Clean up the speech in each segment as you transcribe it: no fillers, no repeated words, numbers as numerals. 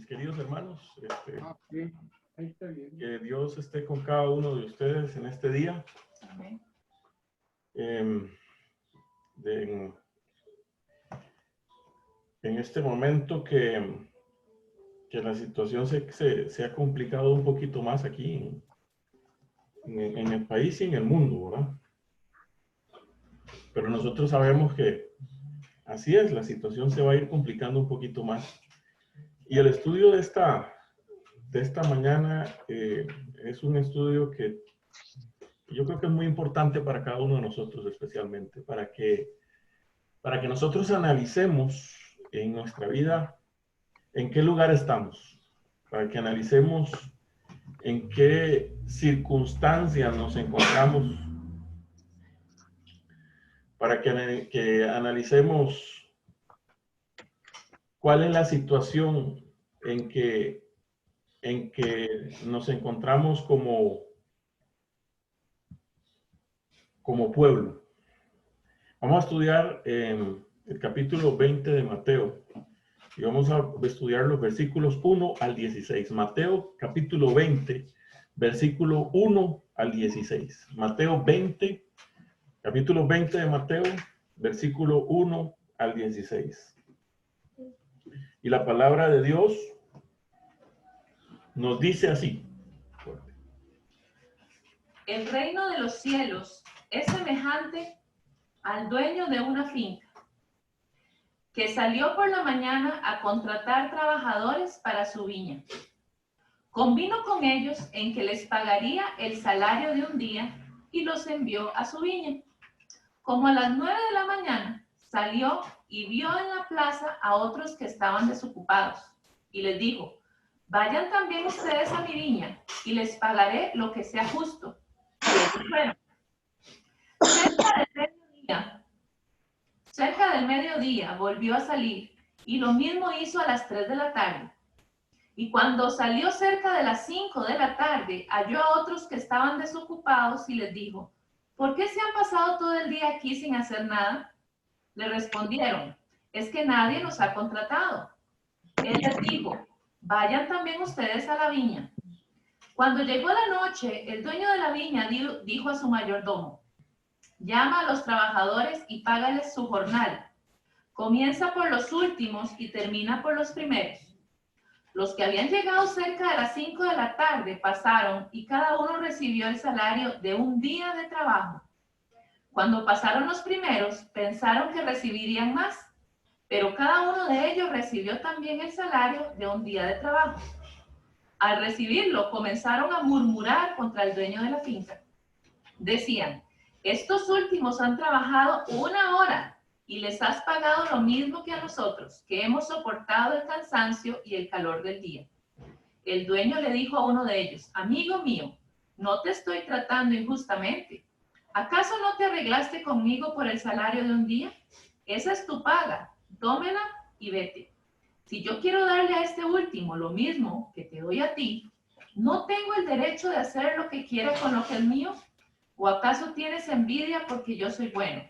mis queridos hermanos, Sí, ahí está bien. que Dios esté con cada uno de ustedes en este día. Amén. En este momento que la situación se ha complicado un poquito más aquí en el país y en el mundo, ¿verdad? Pero nosotros sabemos que así es, la situación se va a ir complicando un poquito más. Y el estudio de esta mañana es un estudio que yo creo que es muy importante para cada uno de nosotros, especialmente, para que nosotros analicemos en nuestra vida en qué lugar estamos, para que analicemos en qué circunstancias nos encontramos, para que analicemos cuál es la situación en que nos encontramos como pueblo. Vamos a estudiar el capítulo 20 de Mateo y vamos a estudiar los versículos 1 al 16. Mateo capítulo 20, versículo 1 al 16. Mateo 20, capítulo 20 de Mateo, versículo 1 al 16. Y la palabra de Dios nos dice así. El reino de los cielos es semejante al dueño de una finca, que salió por la mañana a contratar trabajadores para su viña. Convino con ellos en que les pagaría el salario de un día y los envió a su viña. Como a las 9 de la mañana, salió y vio en la plaza a otros que estaban desocupados y les dijo: vayan también ustedes a mi viña y les pagaré lo que sea justo. Y ellos fueron. Cerca del mediodía volvió a salir y lo mismo hizo a las 3 de la tarde. Y cuando salió cerca de las 5 de la tarde, halló a otros que estaban desocupados y les dijo: ¿por qué se han pasado todo el día aquí sin hacer nada? Le respondieron: es que nadie nos ha contratado. Él les dijo: vayan también ustedes a la viña. Cuando llegó la noche, el dueño de la viña dijo a su mayordomo: llama a los trabajadores y págales su jornal. Comienza por los últimos y termina por los primeros. Los que habían llegado cerca de las 5 de la tarde pasaron y cada uno recibió el salario de un día de trabajo. Cuando pasaron los primeros, pensaron que recibirían más, pero cada uno de ellos recibió también el salario de un día de trabajo. Al recibirlo, comenzaron a murmurar contra el dueño de la finca. Decían: estos últimos han trabajado 1 hora y les has pagado lo mismo que a nosotros, que hemos soportado el cansancio y el calor del día. El dueño le dijo a uno de ellos: amigo mío, no te estoy tratando injustamente. ¿Acaso no te arreglaste conmigo por el salario de un día? Esa es tu paga, tómela y vete. Si yo quiero darle a este último lo mismo que te doy a ti, ¿no tengo el derecho de hacer lo que quiera con lo que es mío? ¿O acaso tienes envidia porque yo soy bueno?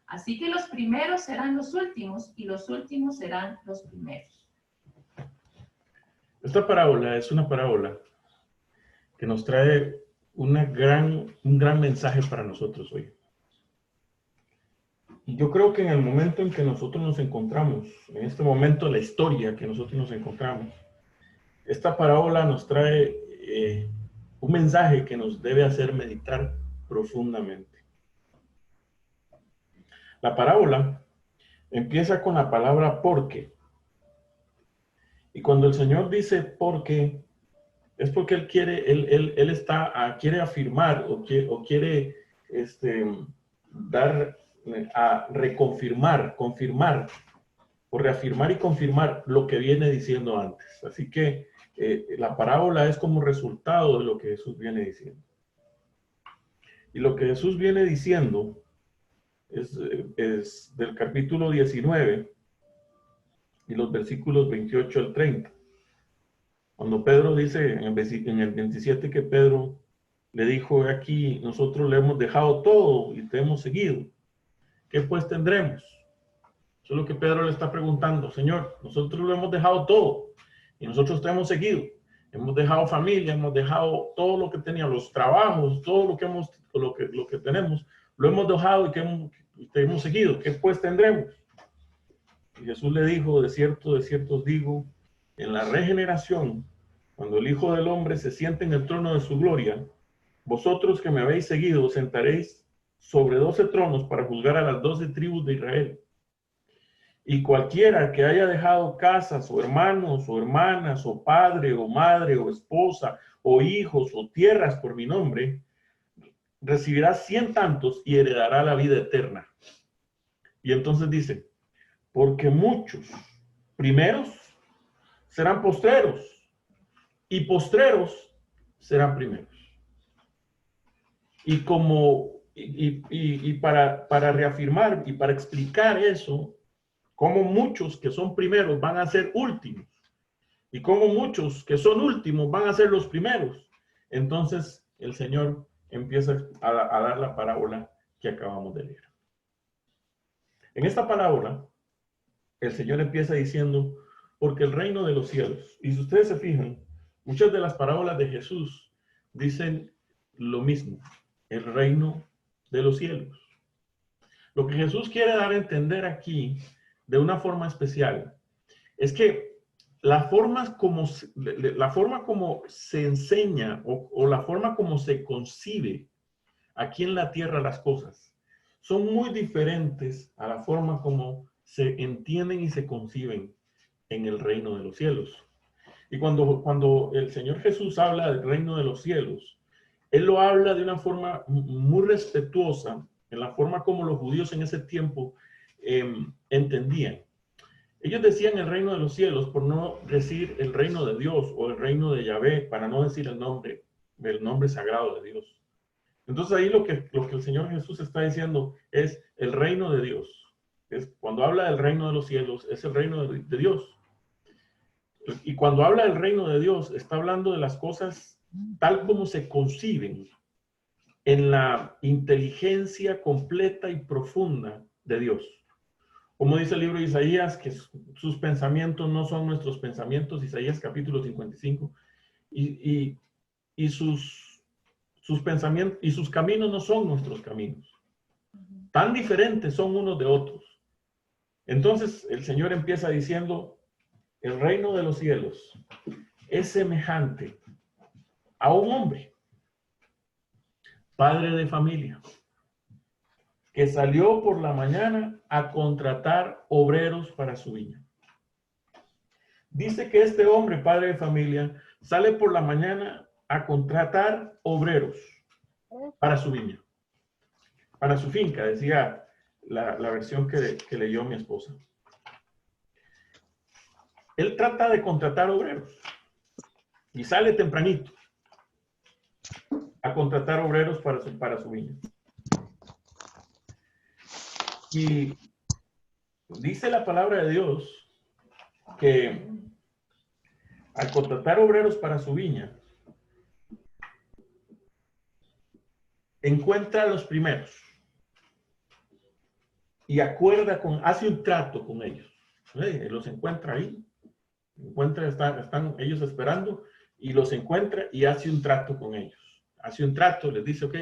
Así que los primeros serán los últimos y los últimos serán los primeros. Esta parábola es una parábola que nos trae un gran mensaje para nosotros hoy. Y yo creo que en el momento en que nosotros nos encontramos, en este momento de la historia que nosotros nos encontramos, esta parábola nos trae un mensaje que nos debe hacer meditar profundamente. La parábola empieza con la palabra porque. Y cuando el Señor dice porque, es porque Él quiere, Él quiere afirmar o quiere dar a reconfirmar, confirmar, o reafirmar y confirmar lo que viene diciendo antes. Así que la parábola es como resultado de lo que Jesús viene diciendo. Y lo que Jesús viene diciendo es del capítulo 19 y los versículos 28 al 30. Cuando Pedro dice en el 27 que Pedro le dijo: aquí nosotros le hemos dejado todo y te hemos seguido, ¿qué pues tendremos? Eso es lo que Pedro le está preguntando. Señor, nosotros lo hemos dejado todo Y nosotros te hemos seguido. Hemos dejado familia, hemos dejado todo lo que teníamos, los trabajos, todo lo que tenemos, lo hemos dejado y te hemos seguido. ¿Qué pues tendremos? Y Jesús le dijo, de cierto os digo, en la regeneración, cuando el Hijo del Hombre se siente en el trono de su gloria, vosotros que me habéis seguido, os sentaréis sobre 12 tronos para juzgar a las 12 tribus de Israel. Y cualquiera que haya dejado casas, o hermanos, o hermanas, o padre, o madre, o esposa, o hijos, o tierras por mi nombre, recibirá 100 tantos y heredará la vida eterna. Y entonces dice, porque muchos primeros serán postreros, y postreros serán primeros. Y para reafirmar y para explicar eso, como muchos que son primeros van a ser últimos, y como muchos que son últimos van a ser los primeros, entonces el Señor empieza a dar la parábola que acabamos de leer. En esta parábola, el Señor empieza diciendo, porque el reino de los cielos, y si ustedes se fijan, muchas de las parábolas de Jesús dicen lo mismo, el reino de los cielos. Lo que Jesús quiere dar a entender aquí, de una forma especial, es que la forma como se enseña o la forma como se concibe aquí en la tierra las cosas son muy diferentes a la forma como se entienden y se conciben en el reino de los cielos. Y cuando el Señor Jesús habla del reino de los cielos, Él lo habla de una forma muy respetuosa, en la forma como los judíos en ese tiempo entendían. Ellos decían el reino de los cielos por no decir el reino de Dios o el reino de Yahvé, para no decir el nombre sagrado de Dios. Entonces ahí lo que el Señor Jesús está diciendo es el reino de Dios. Cuando habla del reino de los cielos, es el reino de Dios. Y cuando habla del reino de Dios, está hablando de las cosas tal como se conciben en la inteligencia completa y profunda de Dios. Como dice el libro de Isaías, que sus pensamientos no son nuestros pensamientos, Isaías capítulo 55, y sus pensamientos y sus caminos no son nuestros caminos. Tan diferentes son unos de otros. Entonces el Señor empieza diciendo, el reino de los cielos es semejante a un hombre, padre de familia, que salió por la mañana a contratar obreros para su viña. Dice que este hombre, padre de familia, sale por la mañana a contratar obreros para su viña, para su finca, decía la versión que leyó mi esposa. Él trata de contratar obreros y sale tempranito a contratar obreros para su viña. Y dice la palabra de Dios que al contratar obreros para su viña, encuentra a los primeros y hace un trato con ellos. Los encuentra ahí, están ellos esperando y los encuentra y hace un trato con ellos. Hace un trato, les dice, ok,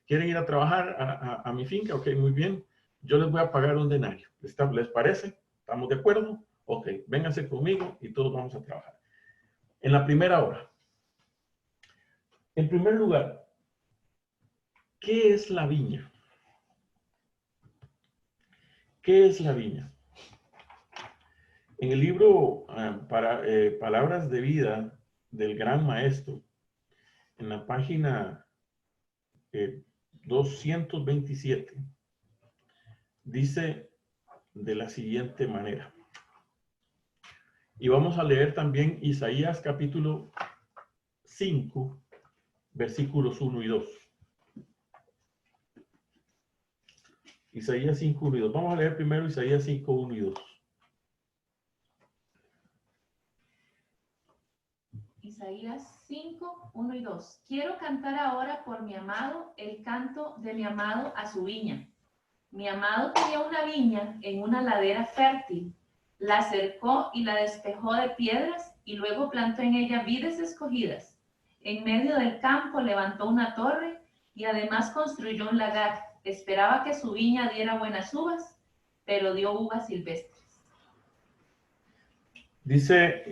¿quieren ir a trabajar a mi finca? Ok, muy bien. Yo les voy a pagar un denario. ¿Les parece? ¿Estamos de acuerdo? Ok, vénganse conmigo y todos vamos a trabajar. En la primera hora. En primer lugar, ¿qué es la viña? ¿Qué es la viña? En el libro Palabras de Vida del Gran Maestro, en la página 227, dice de la siguiente manera. Y vamos a leer también Isaías capítulo 5, versículos 1 y 2. Isaías 5, 1 y 2. Vamos a leer primero Isaías 5, 1 y 2. Isaías 5, 1 y 2. Quiero cantar ahora por mi amado el canto de mi amado a su viña. Mi amado tenía una viña en una ladera fértil. La cercó y la despejó de piedras y luego plantó en ella vides escogidas. En medio del campo levantó una torre y además construyó un lagar. Esperaba que su viña diera buenas uvas, pero dio uvas silvestres. Dice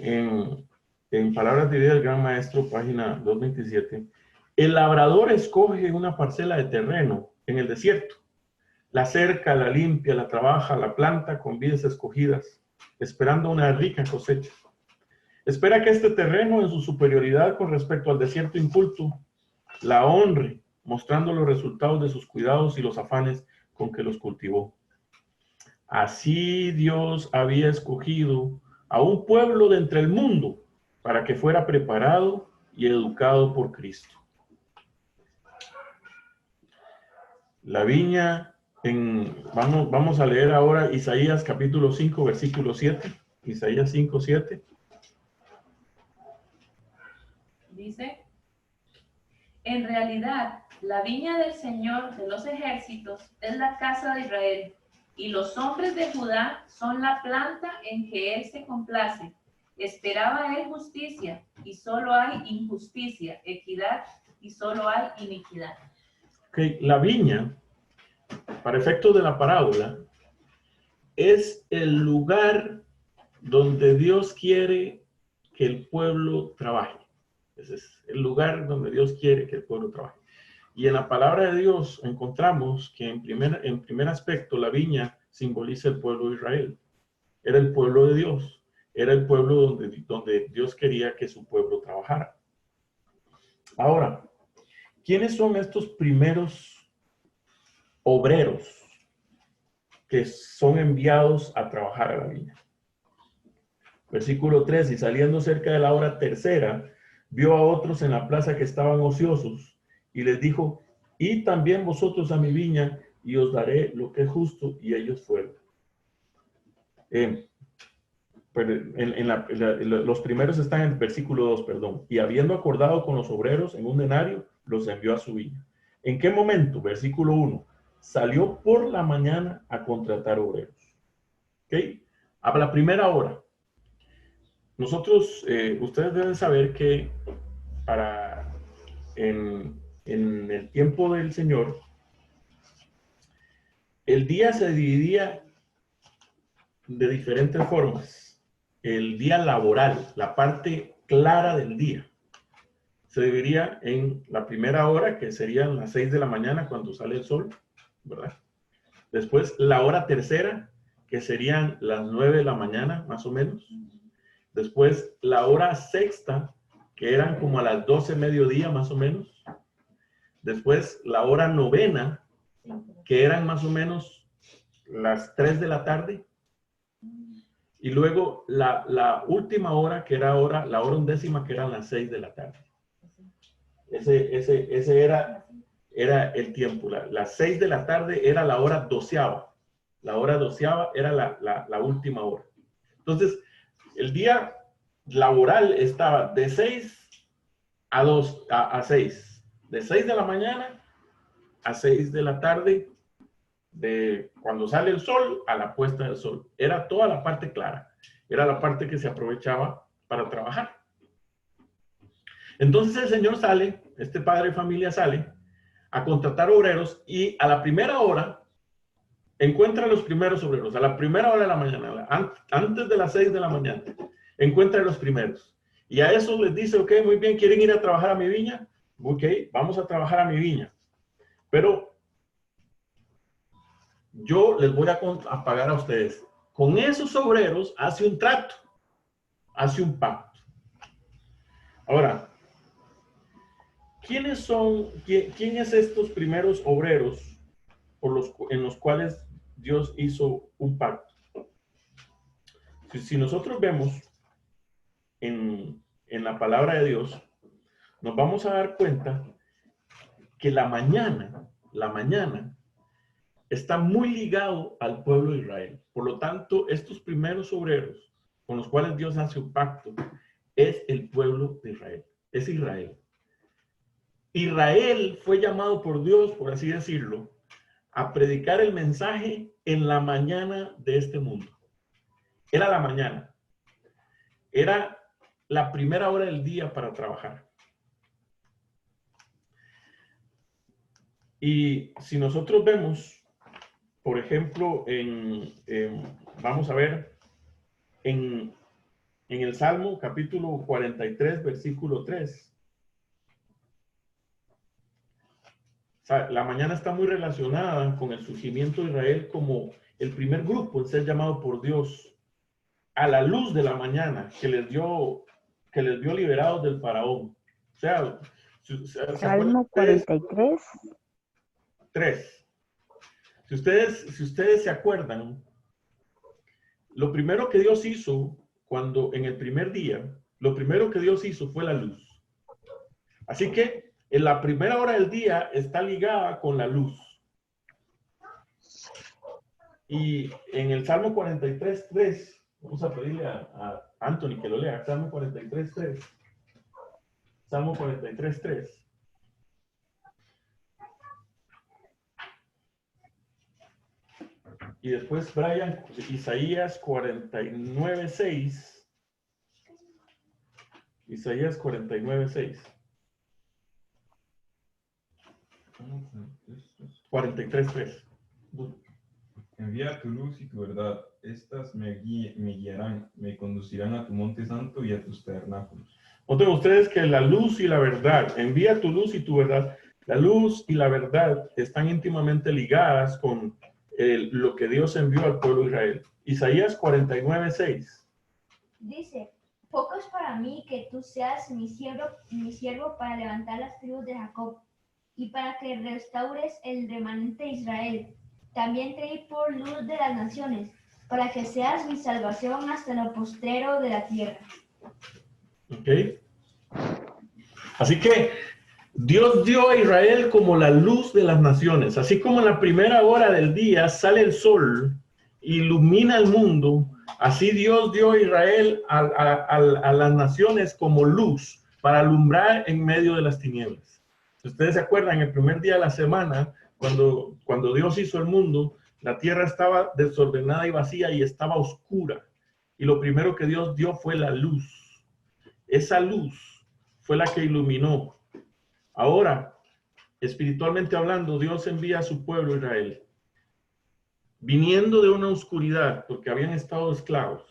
en Palabras de Vida del Gran Maestro, página 227, el labrador escoge una parcela de terreno en el desierto. La cerca, la limpia, la trabaja, la planta con vides escogidas, esperando una rica cosecha. Espera que este terreno, en su superioridad con respecto al desierto inculto, la honre, mostrando los resultados de sus cuidados y los afanes con que los cultivó. Así Dios había escogido a un pueblo de entre el mundo para que fuera preparado y educado por Cristo. La viña, vamos a leer ahora Isaías capítulo 5, versículo 7. Isaías 5, 7. Dice, en realidad, la viña del Señor de los ejércitos es la casa de Israel, y los hombres de Judá son la planta en que él se complace. Esperaba él justicia, y solo hay injusticia, equidad, y solo hay iniquidad. Okay. La viña, para efectos de la parábola, es el lugar donde Dios quiere que el pueblo trabaje. Ese es el lugar donde Dios quiere que el pueblo trabaje. Y en la palabra de Dios encontramos que en primer aspecto la viña simboliza el pueblo de Israel. Era el pueblo de Dios. Era el pueblo donde Dios quería que su pueblo trabajara. Ahora, ¿quiénes son estos primeros obreros que son enviados a trabajar a la viña? Versículo 3, y saliendo cerca de la hora tercera, vio a otros en la plaza que estaban ociosos, y les dijo, id también vosotros a mi viña, y os daré lo que es justo, y ellos fueron. Los primeros están en el versículo 2, perdón, y habiendo acordado con los obreros en un denario, los envió a su viña. ¿En qué momento? Versículo 1, salió por la mañana a contratar obreros. ¿Ok? A la primera hora. Nosotros, ustedes deben saber que en el tiempo del Señor, el día se dividía de diferentes formas. El día laboral, la parte clara del día, se dividiría en la primera hora, que serían las 6 de la mañana cuando sale el sol, ¿verdad? Después la hora tercera, que serían las 9 de la mañana, más o menos. Después la hora sexta, que eran como a las 12 mediodía, más o menos. Después la hora novena, que eran más o menos las 3 de la tarde. Y luego la última hora, que era la hora undécima, que eran las 6 de la tarde. Ese era el tiempo. Las 6 de la tarde era la hora doceava. La hora doceava era la última hora. Entonces, el día laboral estaba de 6 a 6. De 6 de la mañana a 6 de la tarde, de cuando sale el sol a la puesta del sol. Era toda la parte clara. Era la parte que se aprovechaba para trabajar. Entonces el Señor sale, este padre de familia sale a contratar obreros y a la primera hora encuentra a los primeros obreros. A la primera hora de la mañana, antes de las 6 de la mañana, encuentra a los primeros. Y a esos les dice, ok, muy bien, ¿quieren ir a trabajar a mi viña? Ok, vamos a trabajar a mi viña. Pero yo les voy a pagar a ustedes. Con esos obreros hace un trato, hace un pacto. Ahora, ¿quién es estos primeros obreros en los cuales Dios hizo un pacto? Si nosotros vemos en la palabra de Dios, nos vamos a dar cuenta que la mañana está muy ligado al pueblo de Israel. Por lo tanto, estos primeros obreros con los cuales Dios hace un pacto es el pueblo de Israel, es Israel. Israel fue llamado por Dios, por así decirlo, a predicar el mensaje en la mañana de este mundo. Era la mañana. Era la primera hora del día para trabajar. Y si nosotros vemos, por ejemplo, vamos a ver en el Salmo capítulo 43, versículo 3. O sea, la mañana está muy relacionada con el surgimiento de Israel como el primer grupo en ser llamado por Dios a la luz de la mañana que les dio liberados del faraón. O sea, Salmo 43. 3. Si ustedes se acuerdan, lo primero que Dios hizo en el primer día, lo primero que Dios hizo fue la luz. Así que en la primera hora del día está ligada con la luz. Y en el Salmo 43, 3, vamos a pedirle a Anthony que lo lea. Salmo 43, 3. Salmo 43, 3. Y después Brian, Isaías 49, 6. Isaías 49, 6. 43, 3. Envía tu luz y tu verdad. Estas me guiarán, me conducirán a tu monte santo y a tus tabernáculos. Noten ustedes que la luz y la verdad, envía tu luz y tu verdad. La luz y la verdad están íntimamente ligadas con lo que Dios envió al pueblo de Israel. Isaías 49, 6. Dice, poco es para mí que tú seas mi siervo para levantar las tribus de Jacob y para que restaures el remanente de Israel. También te di por luz de las naciones, para que seas mi salvación hasta lo postrero de la tierra. ¿Ok? Así que Dios dio a Israel como la luz de las naciones. Así como en la primera hora del día sale el sol, ilumina el mundo, así Dios dio a Israel a las naciones como luz para alumbrar en medio de las tinieblas. Si ustedes se acuerdan, el primer día de la semana, cuando Dios hizo el mundo, la tierra estaba desordenada y vacía y estaba oscura. Y lo primero que Dios dio fue la luz. Esa luz fue la que iluminó. Ahora, espiritualmente hablando, Dios envía a su pueblo Israel, viniendo de una oscuridad, porque habían estado esclavos.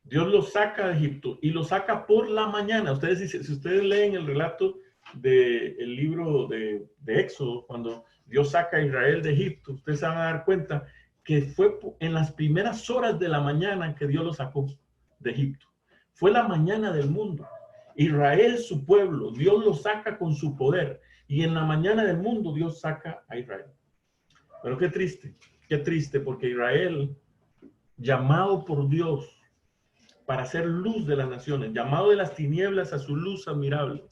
Dios los saca de Egipto y los saca por la mañana. Ustedes dicen, si ustedes leen el relato del libro de Éxodo, cuando Dios saca a Israel de Egipto, ustedes se van a dar cuenta que fue en las primeras horas de la mañana que Dios los sacó de Egipto. Fue la mañana del mundo. Israel, su pueblo, Dios lo saca con su poder. Y en la mañana del mundo Dios saca a Israel. Pero qué triste, porque Israel, llamado por Dios para ser luz de las naciones, llamado de las tinieblas a su luz admirable,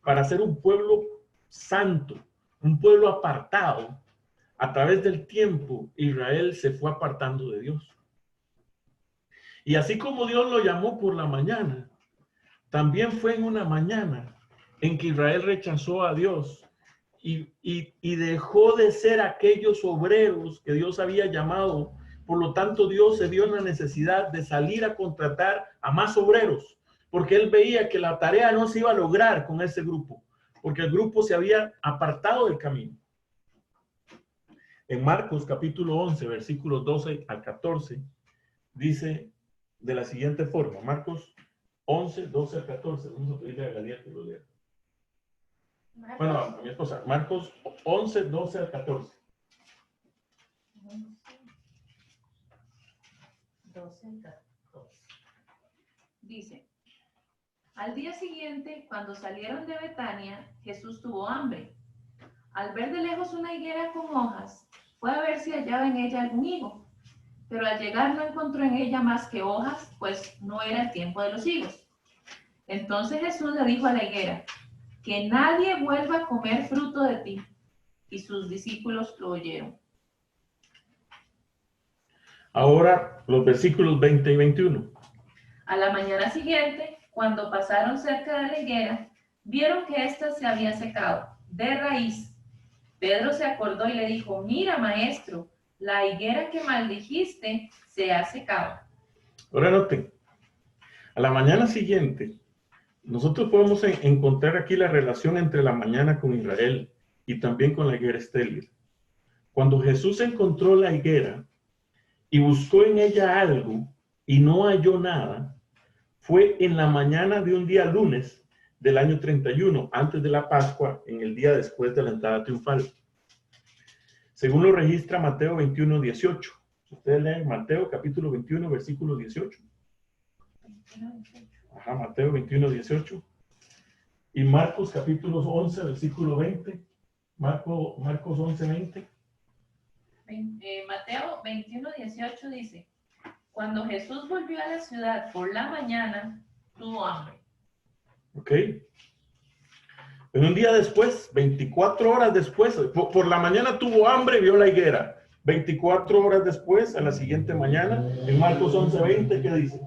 para ser un pueblo santo, un pueblo apartado, a través del tiempo, Israel se fue apartando de Dios. Y así como Dios lo llamó por la mañana, también fue en una mañana en que Israel rechazó a Dios y dejó de ser aquellos obreros que Dios había llamado. Por lo tanto, Dios se vio en la necesidad de salir a contratar a más obreros, porque él veía que la tarea no se iba a lograr con ese grupo, porque el grupo se había apartado del camino. En Marcos capítulo 11, versículos 12 al 14, dice de la siguiente forma, Marcos 11, 12 al 14, vamos a pedirle a Galicia que lo lea. Bueno, a mi esposa, Marcos 11, 12 al 14. 12 al 14. Dice, al día siguiente, cuando salieron de Betania, Jesús tuvo hambre. Al ver de lejos una higuera con hojas, fue a ver si hallaba en ella algún higo. Pero al llegar no encontró en ella más que hojas, pues no era el tiempo de los higos. Entonces Jesús le dijo a la higuera, que nadie vuelva a comer fruto de ti. Y sus discípulos lo oyeron. Ahora los versículos 20 y 21. A la mañana siguiente, cuando pasaron cerca de la higuera, vieron que ésta se había secado de raíz. Pedro se acordó y le dijo, mira, maestro, la higuera que maldijiste se ha secado. Ahora noten, a la mañana siguiente, nosotros podemos encontrar aquí la relación entre la mañana con Israel y también con la higuera estéril. Cuando Jesús encontró la higuera y buscó en ella algo y no halló nada, fue en la mañana de un día lunes del año 31, antes de la Pascua, en el día después de la entrada triunfal. Según lo registra Mateo 21, 18. Ustedes leen Mateo capítulo 21, versículo 18. Ajá, Mateo 21, 18. Y Marcos capítulo 11, versículo 20. Marcos 11, 20. Mateo 21, 18 dice, cuando Jesús volvió a la ciudad por la mañana, tuvo hambre. Ok. En un día después, 24 horas después, por la mañana tuvo hambre y vio la higuera. 24 horas después, a la siguiente mañana, en Marcos 11, 20, ¿qué dice?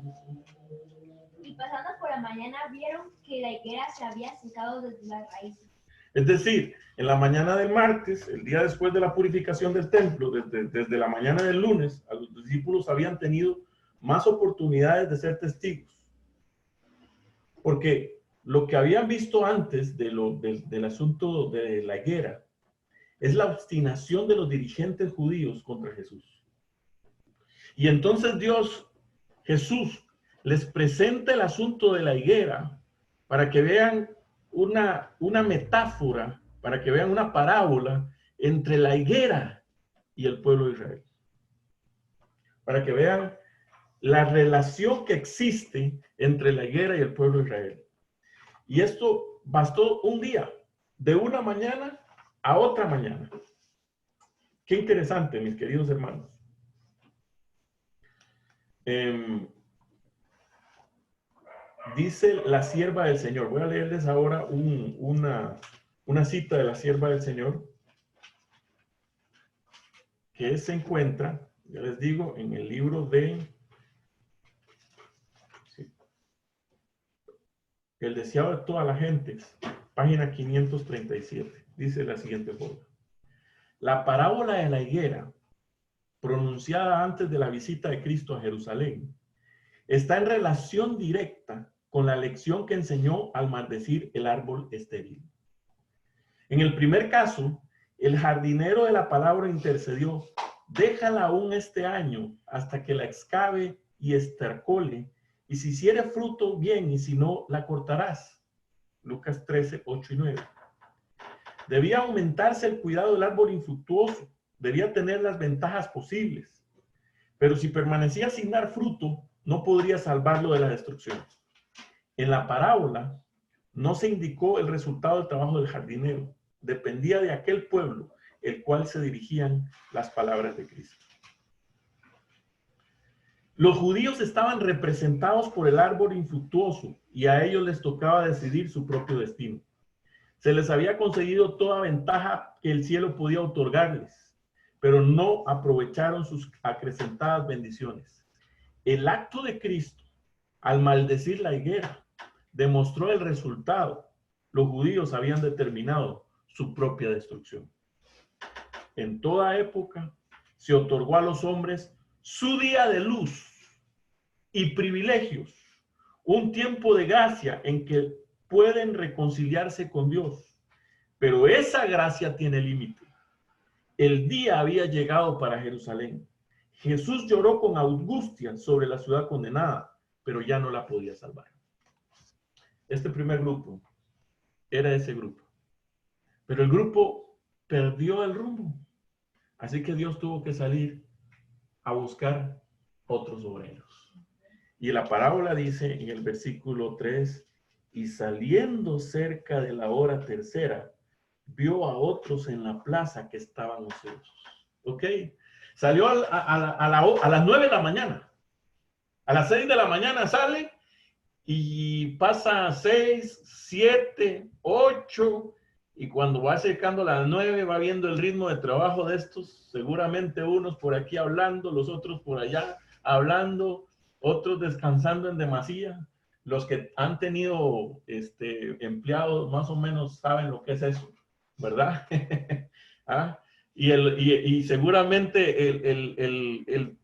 Y pasando por la mañana vieron que la higuera se había secado desde las raíces. Es decir, en la mañana del martes, el día después de la purificación del templo, desde la mañana del lunes, a los discípulos habían tenido más oportunidades de ser testigos. Porque lo que habían visto antes del asunto de la higuera es la obstinación de los dirigentes judíos contra Jesús. Y entonces Jesús, les presenta el asunto de la higuera para que vean una metáfora, para que vean una parábola entre la higuera y el pueblo de Israel. Para que vean la relación que existe entre la higuera y el pueblo de Israel. Y esto bastó un día, de una mañana a otra mañana. Qué interesante, mis queridos hermanos. Dice la sierva del Señor. Voy a leerles ahora una cita de la sierva del Señor que se encuentra, ya les digo, en el libro de El deseado de todas las gentes, página 537. Dice de la siguiente forma. La parábola de la higuera, pronunciada antes de la visita de Cristo a Jerusalén, está en relación directa con la lección que enseñó al maldecir el árbol estéril. En el primer caso, el jardinero de la palabra intercedió: déjala aún este año hasta que la excave y estercole, y si hiciere fruto, bien, y si no, la cortarás. Lucas 13, 8 y 9. Debía aumentarse el cuidado del árbol infructuoso, debía tener las ventajas posibles, pero si permanecía sin dar fruto, no podría salvarlo de la destrucción. En la parábola no se indicó el resultado del trabajo del jardinero, dependía de aquel pueblo el cual se dirigían las palabras de Cristo. Los judíos estaban representados por el árbol infructuoso y a ellos les tocaba decidir su propio destino. Se les había concedido toda ventaja que el cielo podía otorgarles, pero no aprovecharon sus acrecentadas bendiciones. El acto de Cristo, al maldecir la higuera, demostró el resultado. Los judíos habían determinado su propia destrucción. En toda época se otorgó a los hombres su día de luz y privilegios, un tiempo de gracia en que pueden reconciliarse con Dios. Pero esa gracia tiene límite. El día había llegado para Jerusalén. Jesús lloró con angustia sobre la ciudad condenada, pero ya no la podía salvar. Este primer grupo era ese grupo. Pero el grupo perdió el rumbo. Así que Dios tuvo que salir a buscar otros obreros. Y la parábola dice en el versículo 3, y saliendo cerca de la hora tercera, vio a otros en la plaza que estaban ociosos. ¿Ok? Salió a las 9 de la mañana. A las 6 de la mañana sale y pasa 6, 7, 8, y cuando va acercando a las 9 va viendo el ritmo de trabajo de estos, seguramente unos por aquí hablando, los otros por allá hablando, otros descansando en demasía. Los que han tenido empleados más o menos saben lo que es eso, ¿verdad? ¿Ah? Y seguramente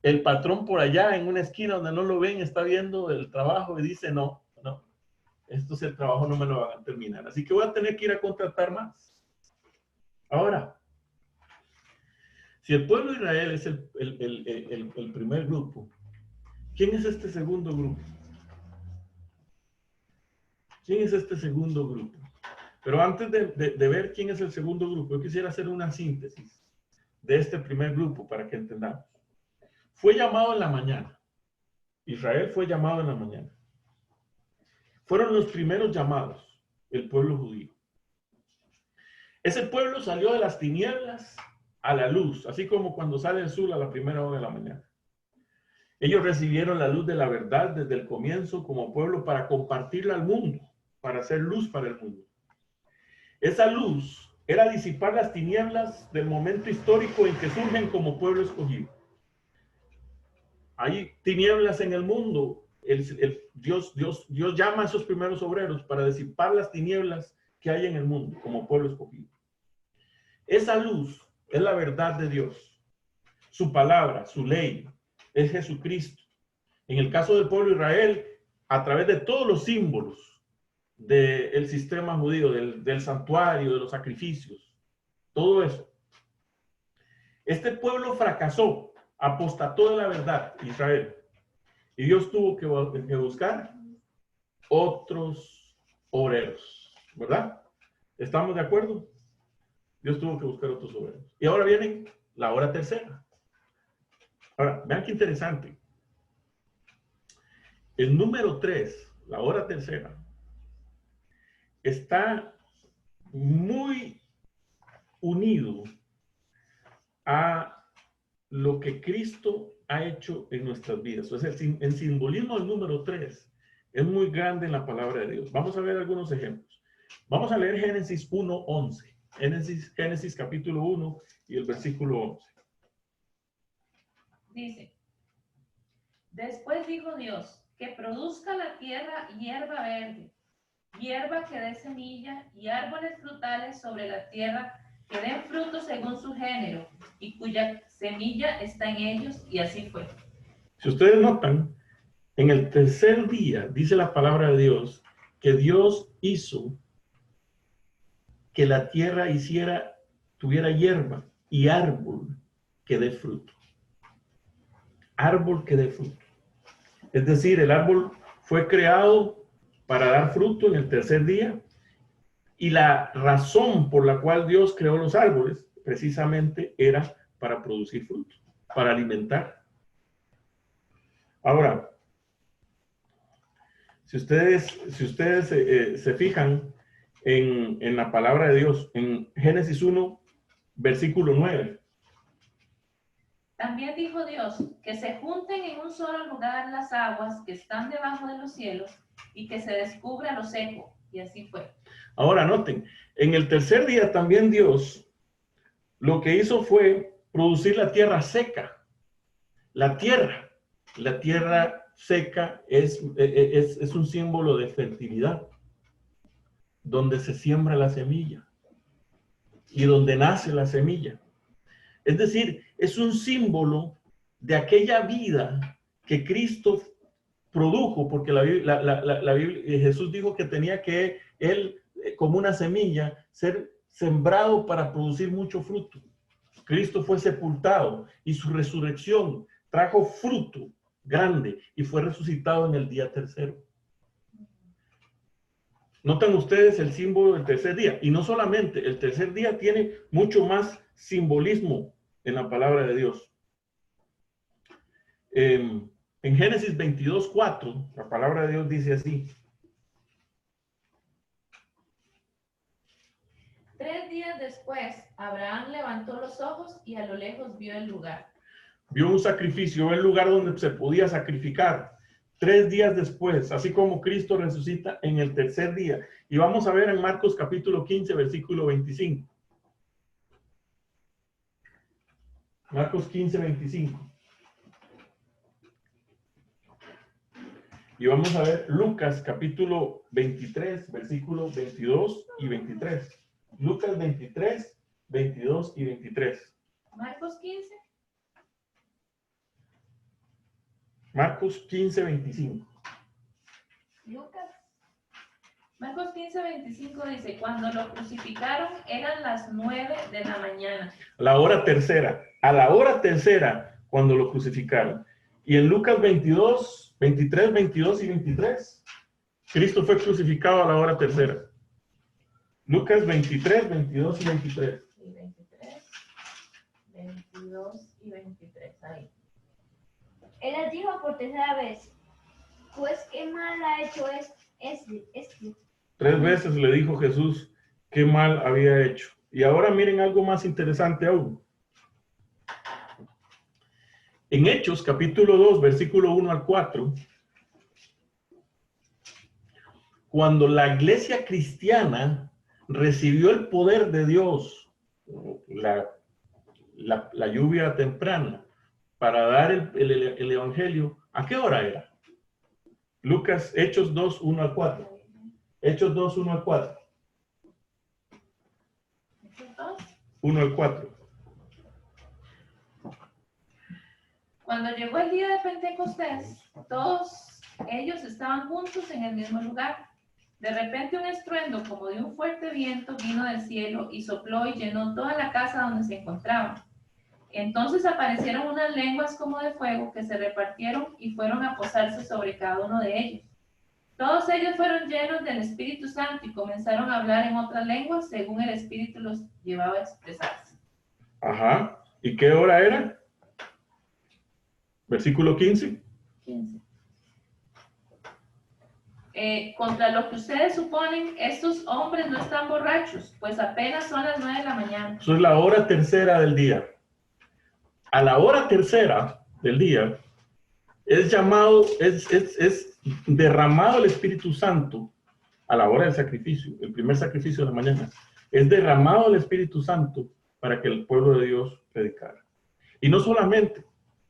el patrón por allá en una esquina donde no lo ven está viendo el trabajo y dice, no, Estos el trabajo no me lo van a terminar. Así que voy a tener que ir a contratar más. Ahora, si el pueblo de Israel es el primer grupo, ¿quién es este segundo grupo? ¿Quién es este segundo grupo? Pero antes de ver quién es el segundo grupo, yo quisiera hacer una síntesis de este primer grupo para que entendamos. Fue llamado en la mañana. Israel fue llamado en la mañana. Fueron los primeros llamados, el pueblo judío. Ese pueblo salió de las tinieblas a la luz, así como cuando sale el sol a la primera hora de la mañana. Ellos recibieron la luz de la verdad desde el comienzo como pueblo para compartirla al mundo, para hacer luz para el mundo. Esa luz era disipar las tinieblas del momento histórico en que surgen como pueblo escogido. Hay tinieblas en el mundo. Dios llama a esos primeros obreros para disipar las tinieblas que hay en el mundo como pueblo escogido. Esa luz es la verdad de Dios. Su palabra, su ley, es Jesucristo. En el caso del pueblo de Israel, a través de todos los símbolos del sistema judío, del santuario, de los sacrificios, todo eso. Este pueblo fracasó, apostató de la verdad, Israel. Y Dios tuvo que buscar otros obreros, ¿verdad? ¿Estamos de acuerdo? Dios tuvo que buscar otros obreros. Y ahora viene la hora tercera. Ahora, vean qué interesante. El número 3, la hora tercera, está muy unido a lo que Cristo ha hecho en nuestras vidas. O sea, el simbolismo del número 3 es muy grande en la palabra de Dios. Vamos a ver algunos ejemplos. Vamos a leer Génesis 1:11. Génesis capítulo 1 y el versículo 11. Dice, después dijo Dios, que produzca la tierra hierba verde, hierba que dé semilla y árboles frutales sobre la tierra que den fruto según su género y cuya semilla está en ellos, y así fue. Si ustedes notan, en el tercer día, dice la palabra de Dios, que Dios hizo que la tierra tuviera hierba y árbol que dé fruto. Árbol que dé fruto. Es decir, el árbol fue creado para dar fruto en el tercer día, y la razón por la cual Dios creó los árboles precisamente era para producir fruto, para alimentar. Ahora, si ustedes se fijan en la palabra de Dios, en Génesis 1, versículo 9. También dijo Dios, que se junten en un solo lugar las aguas que están debajo de los cielos y que se descubra lo seco, y así fue. Ahora noten, en el tercer día también Dios lo que hizo fue producir la tierra seca. La tierra seca es un símbolo de fertilidad, donde se siembra la semilla y donde nace la semilla. Es decir, es un símbolo de aquella vida que Cristo produjo, porque la Biblia, Jesús dijo que tenía que él, como una semilla, ser sembrado para producir mucho fruto. Cristo fue sepultado y su resurrección trajo fruto grande y fue resucitado en el día tercero. Notan ustedes el símbolo del tercer día. Y no solamente, el tercer día tiene mucho más simbolismo en la palabra de Dios. En Génesis 22:4, la palabra de Dios dice así. 3 días después, Abraham levantó los ojos y a lo lejos vio el lugar. Vio un sacrificio, vio el lugar donde se podía sacrificar. 3 días después, así como Cristo resucita en el tercer día. Y vamos a ver en Marcos capítulo 15, versículo 25. Marcos 15, 25. Y vamos a ver Lucas capítulo 23, versículos 22 y 23. Lucas 23, 22 y 23. Marcos 15. Marcos 15, 25. Lucas Marcos 15:25 dice, cuando lo crucificaron eran las 9 de la mañana. La hora tercera. A la hora tercera, cuando lo crucificaron. Y en Lucas 22, 23, 22 y 23, Cristo fue crucificado a la hora tercera. Lucas 23, 22 y 23. Y 23, 22 y 23, ahí. Él les dijo por tercera vez, pues qué mal ha hecho este. 3 veces le dijo Jesús qué mal había hecho. Y ahora miren algo más interesante aún. En Hechos, capítulo 2, versículo 1 al 4, cuando la iglesia cristiana recibió el poder de Dios, la lluvia temprana, para dar el evangelio, ¿a qué hora era? Lucas, Hechos 2, 1 al 4. Hechos 2, 1 al 4. 1 al 4. Cuando llegó el día de Pentecostés, todos ellos estaban juntos en el mismo lugar. De repente un estruendo como de un fuerte viento vino del cielo y sopló y llenó toda la casa donde se encontraban. Entonces aparecieron unas lenguas como de fuego que se repartieron y fueron a posarse sobre cada uno de ellos. Todos ellos fueron llenos del Espíritu Santo y comenzaron a hablar en otras lenguas según el Espíritu los llevaba a expresarse. Ajá. ¿Y qué hora era? Versículo 15. 15. Contra lo que ustedes suponen, estos hombres no están borrachos, pues apenas son las 9 de la mañana. Eso es la hora tercera del día. A la hora tercera del día es llamado, es derramado el Espíritu Santo a la hora del sacrificio, el primer sacrificio de la mañana. Es derramado el Espíritu Santo para que el pueblo de Dios predicara. Y no solamente,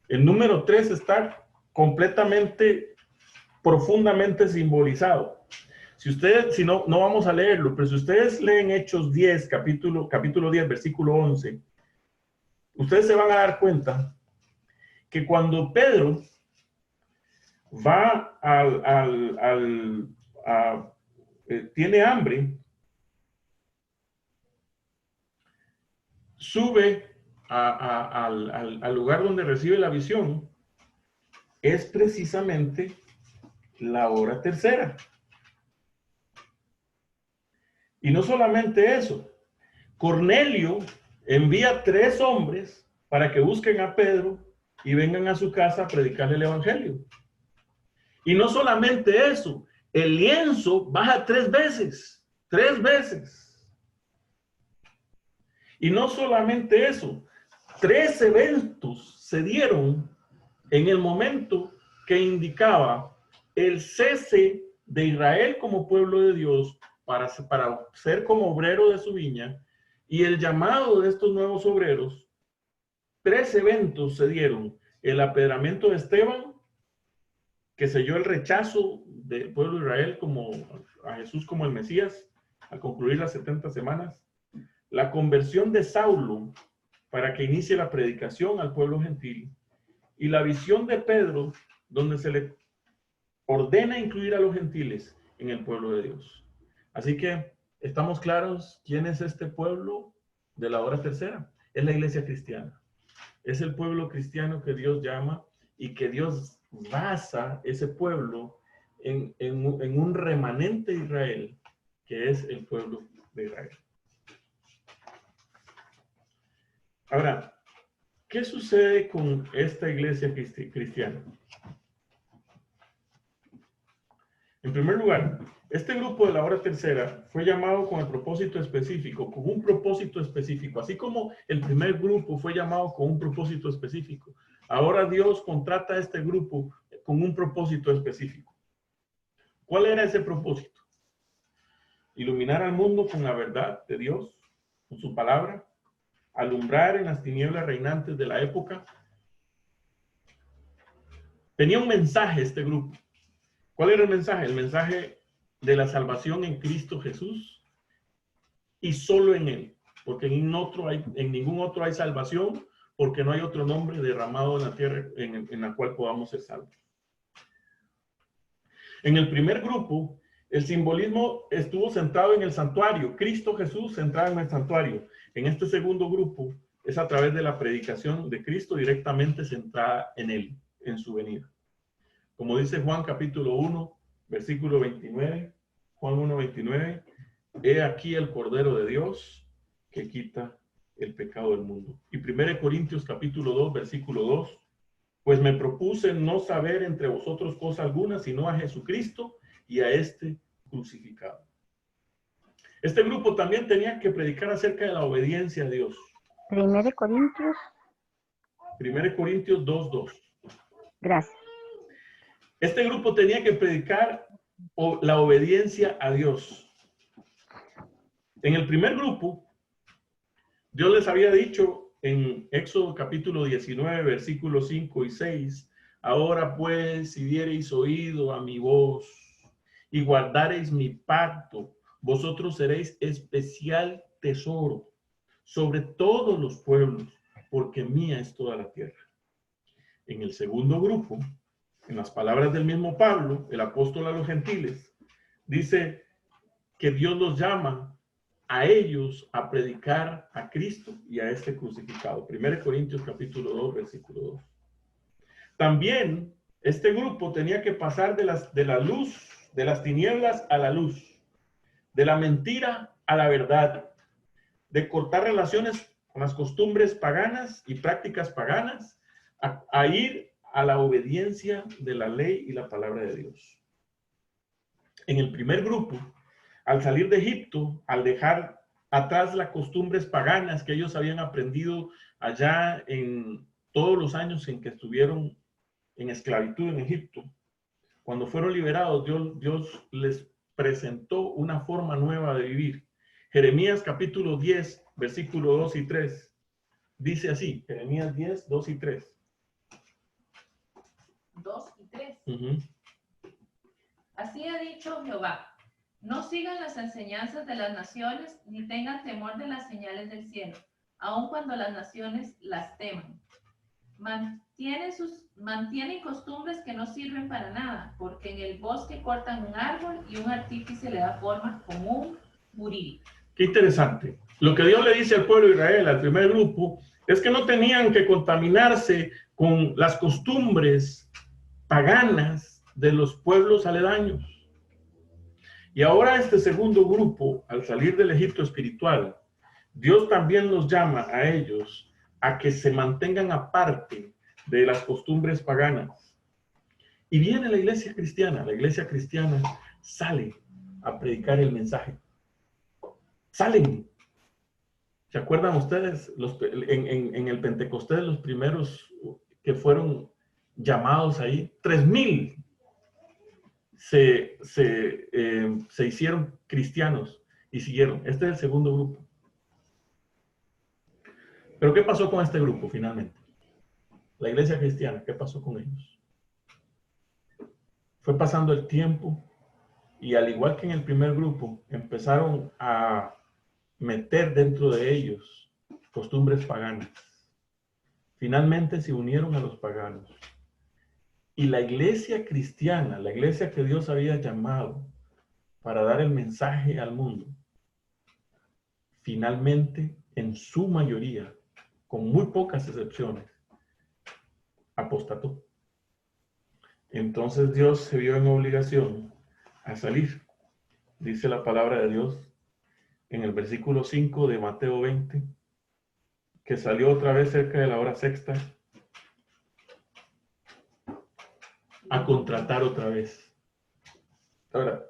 el número 3 está completamente, profundamente simbolizado. Si no vamos a leerlo, pero si ustedes leen Hechos 10, capítulo 10, versículo 11, ustedes se van a dar cuenta que cuando Pedro va tiene hambre, sube al lugar donde recibe la visión, es precisamente la hora tercera. Y no solamente eso, Cornelio envía 3 hombres para que busquen a Pedro y vengan a su casa a predicarle el evangelio. Y no solamente eso, el lienzo baja 3 veces, 3 veces. Y no solamente eso, 3 eventos se dieron en el momento que indicaba el cese de Israel como pueblo de Dios para ser como obrero de su viña y el llamado de estos nuevos obreros. 3 eventos se dieron: el apedramiento de Esteban, que selló el rechazo del pueblo de Israel a Jesús como el Mesías al concluir las 70 semanas, la conversión de Saulo para que inicie la predicación al pueblo gentil, y la visión de Pedro, donde se le ordena incluir a los gentiles en el pueblo de Dios. Así que, ¿estamos claros quién es este pueblo de la hora tercera? Es la iglesia cristiana. Es el pueblo cristiano que Dios llama y que Dios basa ese pueblo en un remanente de Israel, que es el pueblo de Israel. Ahora, ¿qué sucede con esta iglesia cristiana? En primer lugar, este grupo de la hora tercera fue llamado con el propósito específico, con un propósito específico, así como el primer grupo fue llamado con un propósito específico. Ahora Dios contrata a este grupo con un propósito específico. ¿Cuál era ese propósito? Iluminar al mundo con la verdad de Dios, con su palabra, alumbrar en las tinieblas reinantes de la época. Tenía un mensaje este grupo. ¿Cuál era el mensaje? El mensaje de la salvación en Cristo Jesús y solo en Él, porque en ningún otro hay salvación, porque no hay otro nombre derramado en la tierra en la cual podamos ser salvos. En el primer grupo, El simbolismo estuvo centrado en el santuario. Cristo Jesús centrado en el santuario. En este segundo grupo es a través de la predicación de Cristo directamente centrada en Él, en su venida. Como dice Juan capítulo 1, versículo 29, Juan 1, 29, he aquí el Cordero de Dios que quita el pecado del mundo. Y 1 Corintios capítulo 2, versículo 2, pues me propuse no saber entre vosotros cosa alguna, sino a Jesucristo y a este crucificado. Este grupo también tenía que predicar acerca de la obediencia a Dios. 1 Corintios. 1 Corintios 2, 2. Gracias. Este grupo tenía que predicar la obediencia a Dios. En el primer grupo, Dios les había dicho en Éxodo capítulo 19, versículos 5 y 6, ahora pues, si diereis oído a mi voz y guardareis mi pacto, vosotros seréis especial tesoro sobre todos los pueblos, porque mía es toda la tierra. En el segundo grupo, en las palabras del mismo Pablo, el apóstol a los gentiles, dice que Dios los llama a ellos a predicar a Cristo y a este crucificado. 1 Corintios capítulo 2, versículo 2. También este grupo tenía que pasar de la luz, de las tinieblas a la luz, de la mentira a la verdad, de cortar relaciones con las costumbres paganas y prácticas paganas, a ir a la obediencia de la ley y la palabra de Dios. En el primer grupo, al salir de Egipto, al dejar atrás las costumbres paganas que ellos habían aprendido allá en todos los años en que estuvieron en esclavitud en Egipto, cuando fueron liberados, Dios les presentó una forma nueva de vivir. Jeremías capítulo 10, versículo 2 y 3, dice así, Jeremías 10, 2 y 3. 2 y 3. Uh-huh. Así ha dicho Jehová, no sigan las enseñanzas de las naciones, ni tengan temor de las señales del cielo, aun cuando las naciones las teman. Mantienen costumbres que no sirven para nada, porque en el bosque cortan un árbol y un artífice le da forma como un buril. Qué interesante. Lo que Dios le dice al pueblo de Israel, al primer grupo, es que no tenían que contaminarse con las costumbres paganas de los pueblos aledaños. Y ahora este segundo grupo, al salir del Egipto espiritual, Dios también los llama a ellos a que se mantengan aparte de las costumbres paganas. Y viene la iglesia cristiana sale a predicar el mensaje. Salen. ¿Se acuerdan ustedes en el Pentecostés, los primeros que fueron llamados ahí? 3,000 se hicieron cristianos y siguieron. Este es el segundo grupo. Pero ¿qué pasó con este grupo finalmente? La iglesia cristiana, ¿qué pasó con ellos? Fue pasando el tiempo y al igual que en el primer grupo, empezaron a meter dentro de ellos costumbres paganas. Finalmente se unieron a los paganos. Y la iglesia cristiana, la iglesia que Dios había llamado para dar el mensaje al mundo, finalmente, en su mayoría, con muy pocas excepciones, apostató. Entonces Dios se vio en obligación a salir. Dice la palabra de Dios en el versículo 5 de Mateo 20, que salió otra vez cerca de la hora sexta a contratar otra vez. Ahora,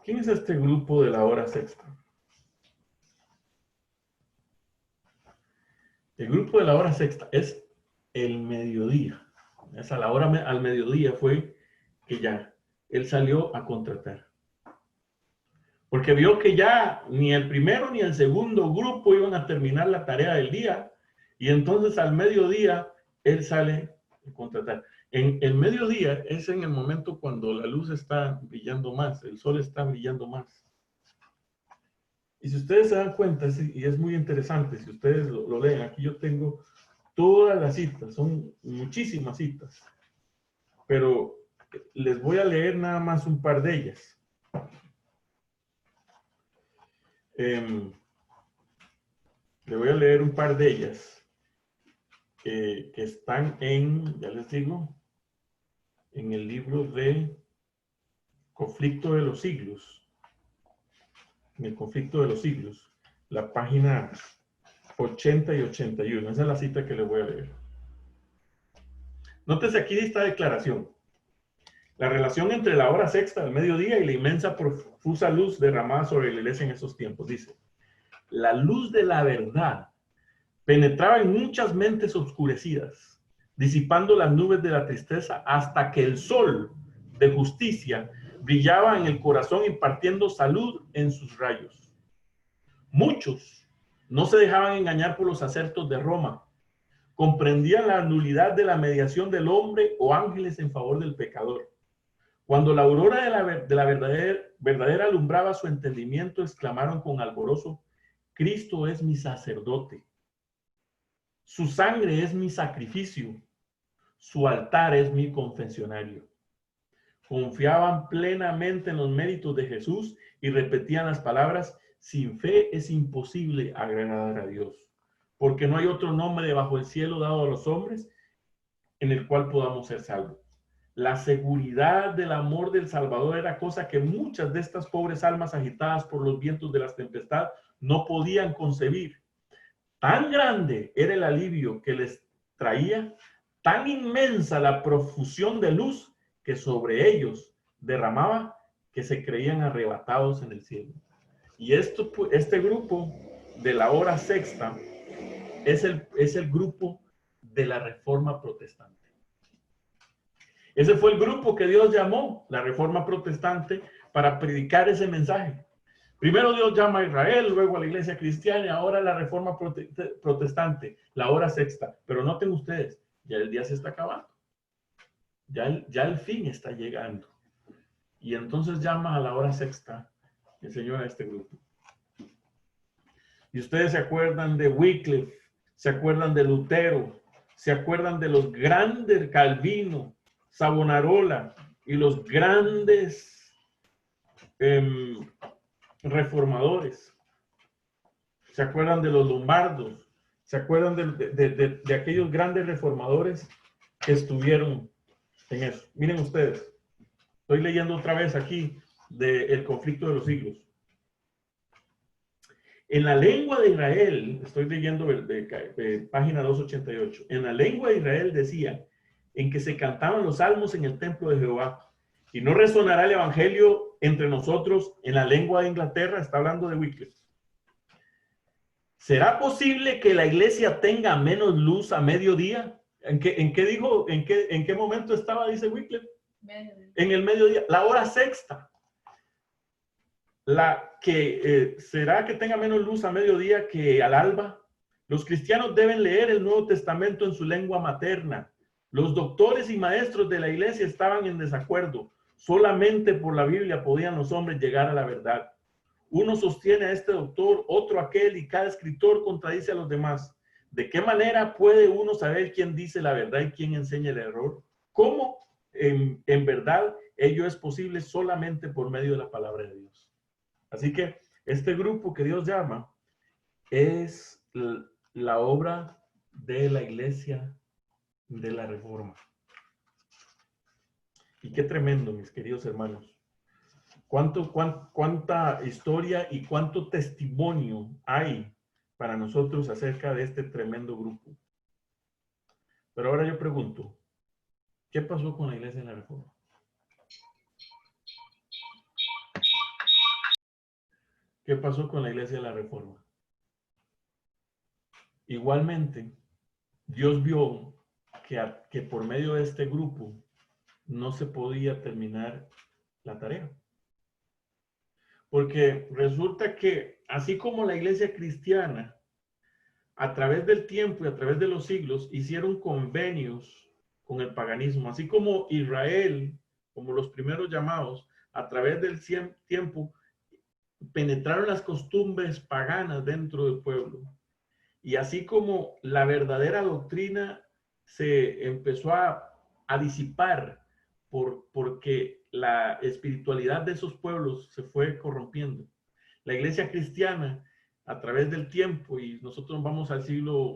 ¿quién es este grupo de la hora sexta? El grupo de la hora sexta es el mediodía. Es a la hora al mediodía fue que ya él salió a contratar. Porque vio que ya ni el primero ni el segundo grupo iban a terminar la tarea del día. Y entonces al mediodía él sale a contratar. En el mediodía es en el momento cuando la luz está brillando más, el sol está brillando más. Y si ustedes se dan cuenta, y es muy interesante, si ustedes lo leen, aquí yo tengo todas las citas, son muchísimas citas, pero les voy a leer nada más un par de ellas. Le voy a leer un par de ellas que están en, ya les digo, en el libro de Conflicto de los Siglos. En el Conflicto de los Siglos, la página 80 y 81. Esa es la cita que les voy a leer. Nótese aquí esta declaración. La relación entre la hora sexta del mediodía y la inmensa profusa luz derramada sobre la iglesia en esos tiempos. Dice, la luz de la verdad penetraba en muchas mentes oscurecidas, disipando las nubes de la tristeza hasta que el sol de justicia brillaba en el corazón impartiendo salud en sus rayos. Muchos no se dejaban engañar por los acertos de Roma, comprendían la nulidad de la mediación del hombre o ángeles en favor del pecador. Cuando la aurora de la verdadera alumbraba su entendimiento, exclamaron con alborozo, Cristo es mi sacerdote, su sangre es mi sacrificio, su altar es mi confesionario. Confiaban plenamente en los méritos de Jesús y repetían las palabras, sin fe es imposible agradar a Dios, porque no hay otro nombre debajo del cielo dado a los hombres en el cual podamos ser salvos. La seguridad del amor del Salvador era cosa que muchas de estas pobres almas agitadas por los vientos de las tempestades no podían concebir. Tan grande era el alivio que les traía, tan inmensa la profusión de luz que sobre ellos derramaba, que se creían arrebatados en el cielo. Y este grupo de la hora sexta es el grupo de la Reforma Protestante. Ese fue el grupo que Dios llamó, la Reforma Protestante, para predicar ese mensaje. Primero Dios llama a Israel, luego a la iglesia cristiana y ahora la Reforma Protestante, la hora sexta. Pero noten ustedes, ya el día se está acabando. Ya el fin está llegando. Y entonces llama a la hora sexta el Señor a este grupo. Y ustedes se acuerdan de Wycliffe, se acuerdan de Lutero, se acuerdan de los grandes Calvino, Savonarola y los grandes reformadores. Se acuerdan de los lombardos, se acuerdan de aquellos grandes reformadores que estuvieron en eso. Miren ustedes, estoy leyendo otra vez aquí del Conflicto de los Siglos. En la lengua de Israel, estoy leyendo de página 288, en la lengua de Israel decía, en que se cantaban los salmos en el templo de Jehová, y no resonará el evangelio entre nosotros en la lengua de Inglaterra, está hablando de Wycliffe. ¿Será posible que la iglesia tenga menos luz a mediodía? ¿En qué momento estaba, dice Wycliffe? En el mediodía, la hora sexta. ¿Será que tenga menos luz a mediodía que al alba? Los cristianos deben leer el Nuevo Testamento en su lengua materna. Los doctores y maestros de la iglesia estaban en desacuerdo. Solamente por la Biblia podían los hombres llegar a la verdad. Uno sostiene a este doctor, otro aquel, y cada escritor contradice a los demás. ¿De qué manera puede uno saber quién dice la verdad y quién enseña el error? ¿Cómo en verdad ello es posible? Solamente por medio de la palabra de Dios. Así que este grupo que Dios llama es la obra de la iglesia de la Reforma. Y qué tremendo, mis queridos hermanos. Cuánta historia y cuánto testimonio hay para nosotros acerca de este tremendo grupo. Pero ahora yo pregunto, ¿qué pasó con la iglesia de la Reforma? ¿Qué pasó con la iglesia de la Reforma? Igualmente, Dios vio que por medio de este grupo no se podía terminar la tarea. Porque resulta que así como la iglesia cristiana, a través del tiempo y a través de los siglos, hicieron convenios con el paganismo, así como Israel, como los primeros llamados, a través del tiempo, penetraron las costumbres paganas dentro del pueblo. Y así como la verdadera doctrina se empezó a disipar porque la espiritualidad de esos pueblos se fue corrompiendo. La iglesia cristiana, a través del tiempo, y nosotros vamos al siglo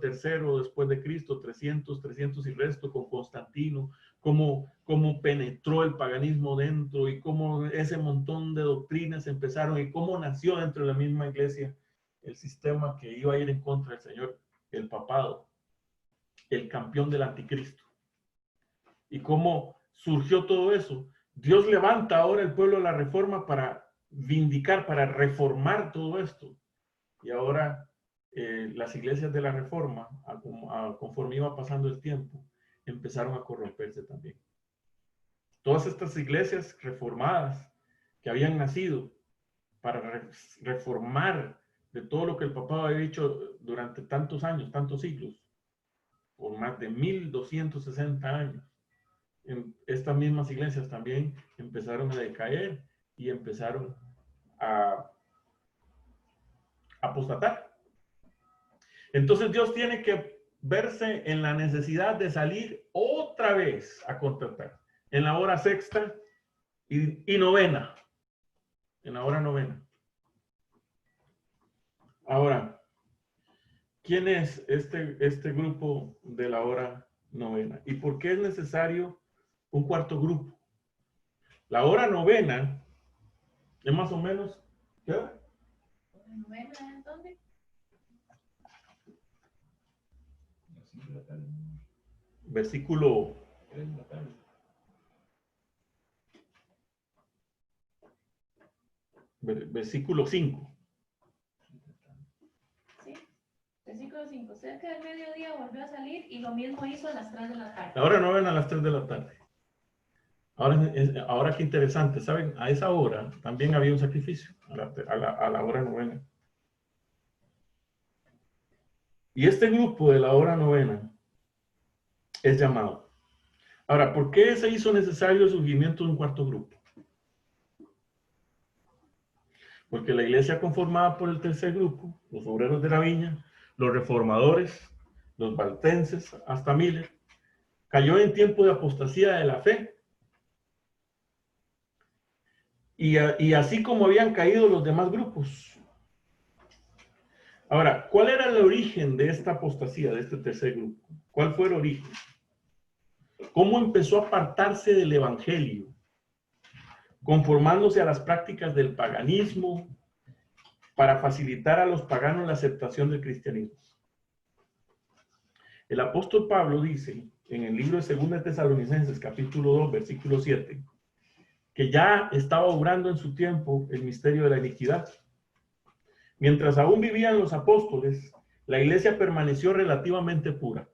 III después de Cristo, 300 y resto, con Constantino, cómo penetró el paganismo dentro y cómo ese montón de doctrinas empezaron y cómo nació dentro de la misma iglesia el sistema que iba a ir en contra del Señor, el papado, el campeón del anticristo. Y cómo surgió todo eso. Dios levanta ahora el pueblo de la reforma para vindicar, para reformar todo esto. Y ahora las iglesias de la reforma, conforme iba pasando el tiempo, empezaron a corromperse también. Todas estas iglesias reformadas que habían nacido para reformar de todo lo que el papado había hecho durante tantos años, tantos siglos, por más de 1260 años, estas mismas iglesias también empezaron a decaer y empezaron a apostatar. Entonces Dios tiene que verse en la necesidad de salir otra vez a contratar en la hora sexta y novena, en la hora novena. Ahora, ¿quién es este grupo de la hora novena? ¿Y por qué es necesario un cuarto grupo? La hora novena es más o menos, ¿qué hora? ¿Novena en dónde? Versículo 5. Sí, versículo 5. Cerca del mediodía volvió a salir y lo mismo hizo a las 3 de la tarde. La hora novena a las 3 de la tarde. Ahora qué interesante, ¿saben? A esa hora también había un sacrificio, a la hora novena. Y este grupo de la hora novena es llamado. Ahora, ¿por qué se hizo necesario el surgimiento de un cuarto grupo? Porque la iglesia conformada por el tercer grupo, los obreros de la viña, los reformadores, los valtenses, hasta Miller, cayó en tiempo de apostasía de la fe. Y así como habían caído los demás grupos. Ahora, ¿cuál era el origen de esta apostasía, de este tercer grupo? ¿Cuál fue el origen? ¿Cómo empezó a apartarse del evangelio? Conformándose a las prácticas del paganismo para facilitar a los paganos la aceptación del cristianismo. El apóstol Pablo dice en el libro de 2 Tesalonicenses, capítulo 2, versículo 7, que ya estaba obrando en su tiempo el misterio de la iniquidad. Mientras aún vivían los apóstoles, la iglesia permaneció relativamente pura.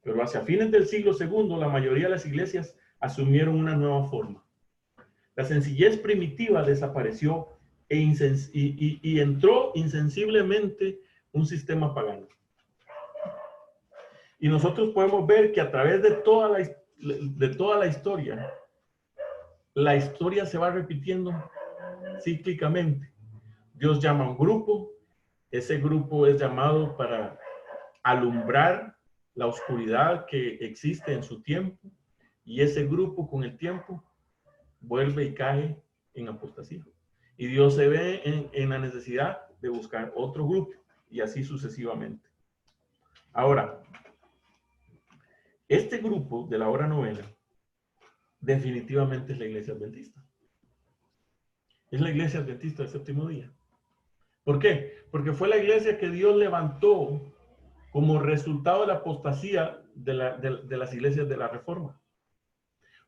Pero hacia fines del siglo II, la mayoría de las iglesias asumieron una nueva forma. La sencillez primitiva desapareció y entró insensiblemente un sistema pagano. Y nosotros podemos ver que a través de toda la historia se va repitiendo cíclicamente. Dios llama a un grupo, ese grupo es llamado para alumbrar la oscuridad que existe en su tiempo, y ese grupo con el tiempo vuelve y cae en apostasía. Y Dios se ve en la necesidad de buscar otro grupo, y así sucesivamente. Ahora, este grupo de la hora novena definitivamente es la iglesia adventista. Es la iglesia adventista del séptimo día. ¿Por qué? Porque fue la iglesia que Dios levantó como resultado de la apostasía de las iglesias de la Reforma.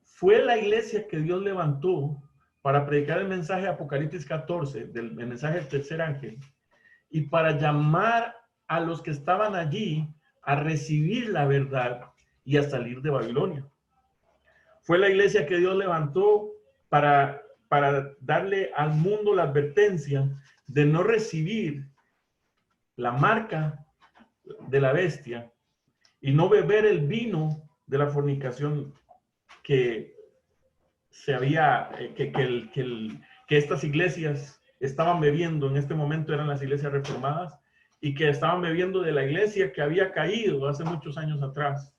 Fue la iglesia que Dios levantó para predicar el mensaje de Apocalipsis 14, el mensaje del tercer ángel, y para llamar a los que estaban allí a recibir la verdad y a salir de Babilonia. Fue la iglesia que Dios levantó para darle al mundo la advertencia de no recibir la marca de la bestia y no beber el vino de la fornicación que estas iglesias estaban bebiendo en este momento. Eran las iglesias reformadas, y que estaban bebiendo de la iglesia que había caído hace muchos años atrás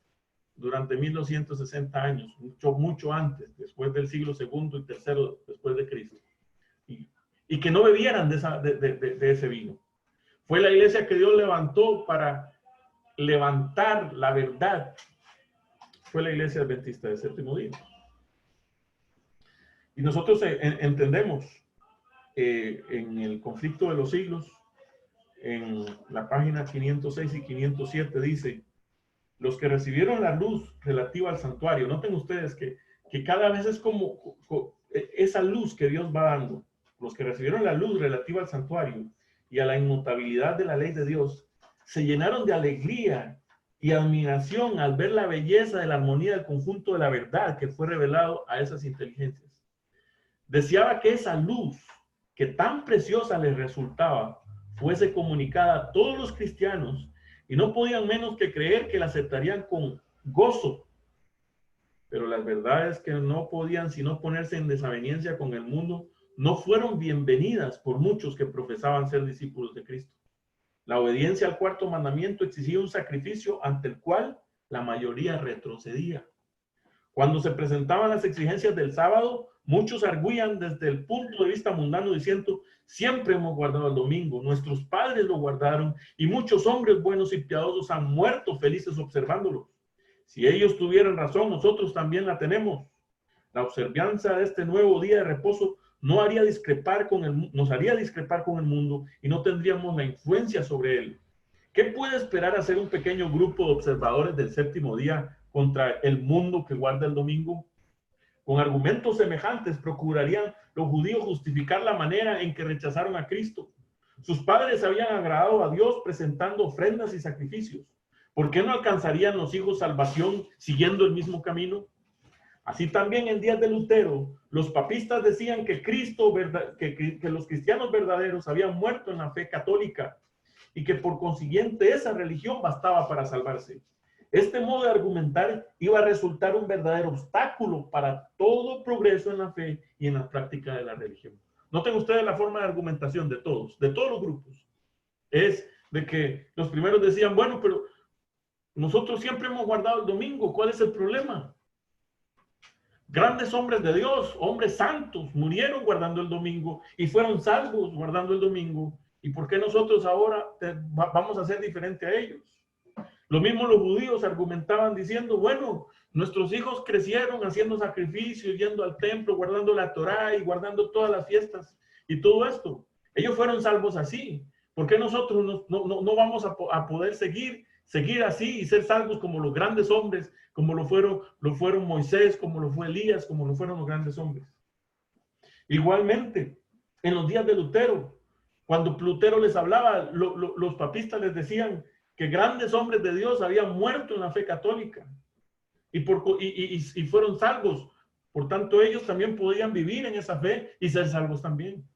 durante 1260 años, mucho antes, después del siglo segundo y tercero después de Cristo. Y que no bebieran de ese vino. Fue la iglesia que Dios levantó para levantar la verdad. Fue la iglesia adventista del séptimo día. Y nosotros entendemos en el conflicto de los siglos, en la página 506 y 507 dice, los que recibieron la luz relativa al santuario, noten ustedes que cada vez es como esa luz que Dios va dando. Los que recibieron la luz relativa al santuario y a la inmutabilidad de la ley de Dios, se llenaron de alegría y admiración al ver la belleza de la armonía del conjunto de la verdad que fue revelado a esas inteligencias. Deseaba que esa luz, que tan preciosa les resultaba, fuese comunicada a todos los cristianos y no podían menos que creer que la aceptarían con gozo. Pero las verdades que no podían sino ponerse en desaveniencia con el mundo no fueron bienvenidas por muchos que profesaban ser discípulos de Cristo. La obediencia al cuarto mandamiento exigía un sacrificio ante el cual la mayoría retrocedía. Cuando se presentaban las exigencias del sábado, muchos arguían desde el punto de vista mundano diciendo, siempre hemos guardado el domingo, nuestros padres lo guardaron y muchos hombres buenos y piadosos han muerto felices observándolo. Si ellos tuvieran razón, nosotros también la tenemos. La observancia de este nuevo día de reposo nos haría discrepar con el mundo y no tendríamos la influencia sobre él. ¿Qué puede esperar hacer un pequeño grupo de observadores del séptimo día contra el mundo que guarda el domingo? Con argumentos semejantes procurarían los judíos justificar la manera en que rechazaron a Cristo. Sus padres habían agradado a Dios presentando ofrendas y sacrificios. ¿Por qué no alcanzarían los hijos salvación siguiendo el mismo camino? Así también en días de Lutero, los papistas decían que los cristianos verdaderos habían muerto en la fe católica y que por consiguiente esa religión bastaba para salvarse. Este modo de argumentar iba a resultar un verdadero obstáculo para todo progreso en la fe y en la práctica de la religión. Noten ustedes la forma de argumentación de todos los grupos. Es de que los primeros decían, bueno, pero nosotros siempre hemos guardado el domingo, ¿cuál es el problema? Grandes hombres de Dios, hombres santos, murieron guardando el domingo y fueron salvos guardando el domingo. ¿Y por qué nosotros ahora vamos a ser diferente a ellos? Lo mismo los judíos argumentaban diciendo, bueno, nuestros hijos crecieron haciendo sacrificios, yendo al templo, guardando la Torá y guardando todas las fiestas y todo esto. Ellos fueron salvos así. ¿Por qué nosotros no vamos a poder seguir así y ser salvos como los grandes hombres, como lo fueron Moisés, como lo fue Elías, como lo fueron los grandes hombres? Igualmente, en los días de Lutero, cuando Lutero les hablaba, los papistas les decían que grandes hombres de Dios habían muerto en la fe católica y fueron salvos. Por tanto, ellos también podían vivir en esa fe y ser salvos también.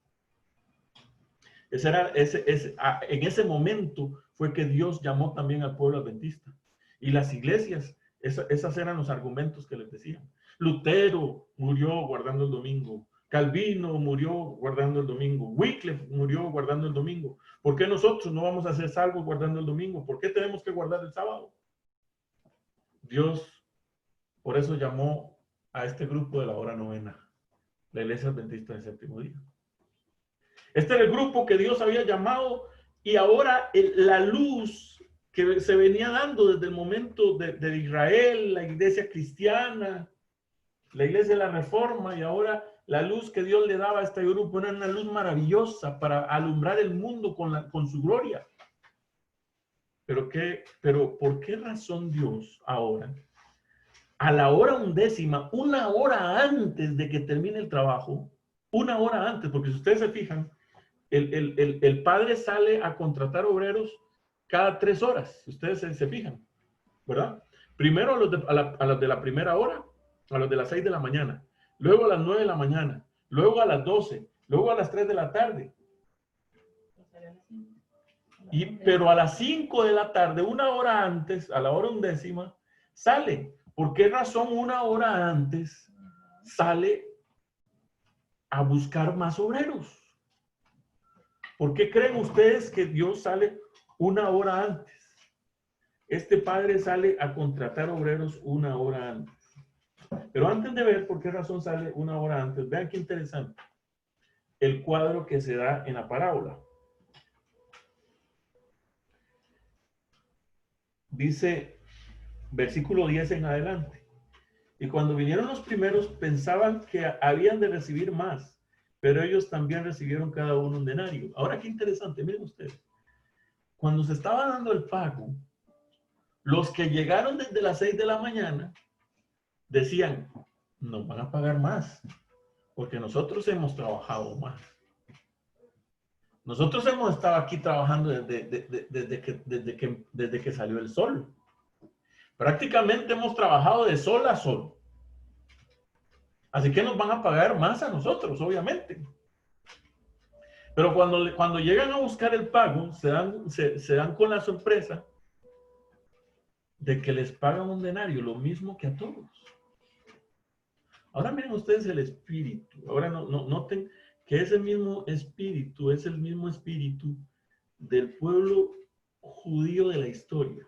En ese momento fue que Dios llamó también al pueblo adventista. Y las iglesias, esos eran los argumentos que les decían. Lutero murió guardando el domingo. Calvino murió guardando el domingo. Wycliffe murió guardando el domingo. ¿Por qué nosotros no vamos a ser salvos guardando el domingo? ¿Por qué tenemos que guardar el sábado? Dios, por eso llamó a este grupo de la hora novena, la iglesia adventista del séptimo día. Este era el grupo que Dios había llamado y ahora la luz que se venía dando desde el momento de Israel, la iglesia cristiana, la iglesia de la Reforma, y ahora la luz que Dios le daba a este grupo era una luz maravillosa para alumbrar el mundo con su gloria. Pero ¿por qué razón Dios ahora, a la hora 11ª, una hora antes de que termine el trabajo, una hora antes, porque si ustedes se fijan, el padre sale a contratar obreros cada 3 horas, si ustedes se fijan, ¿verdad? Primero a los de la primera hora, a los de las 6 de la mañana, luego a las 9 de la mañana, luego a las 12, luego a las 3 de la tarde. Pero a las 5 de la tarde, una hora antes, a la hora 11ª, sale. ¿Por qué razón una hora antes sale a buscar más obreros? ¿Por qué creen ustedes que Dios sale una hora antes? este padre sale a contratar obreros una hora antes. Pero antes de ver por qué razón sale una hora antes, vean qué interesante el cuadro que se da en la parábola. Dice, versículo 10 en adelante. Y cuando vinieron los primeros, pensaban que habían de recibir más, pero ellos también recibieron cada uno un denario. Ahora, qué interesante, miren ustedes. Cuando se estaba dando el pago, los que llegaron desde las 6 de la mañana decían, nos van a pagar más, porque nosotros hemos trabajado más. Nosotros hemos estado aquí trabajando desde que salió el sol. Prácticamente hemos trabajado de sol a sol. Así que nos van a pagar más a nosotros, obviamente. Pero cuando llegan a buscar el pago, se dan con la sorpresa de que les pagan un denario, lo mismo que a todos. Ahora miren ustedes el espíritu. Ahora noten que ese mismo espíritu es el mismo espíritu del pueblo judío de la historia.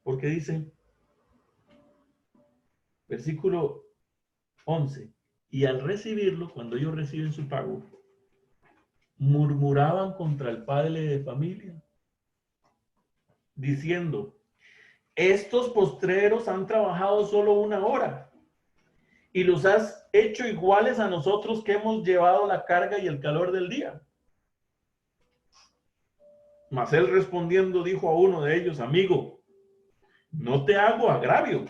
Porque dice, versículo 11, y al recibirlo, cuando ellos reciben su pago, murmuraban contra el padre de familia, diciendo, estos postreros han trabajado solo una hora y los has hecho iguales a nosotros que hemos llevado la carga y el calor del día. Mas él respondiendo dijo a uno de ellos, amigo, no te hago agravio.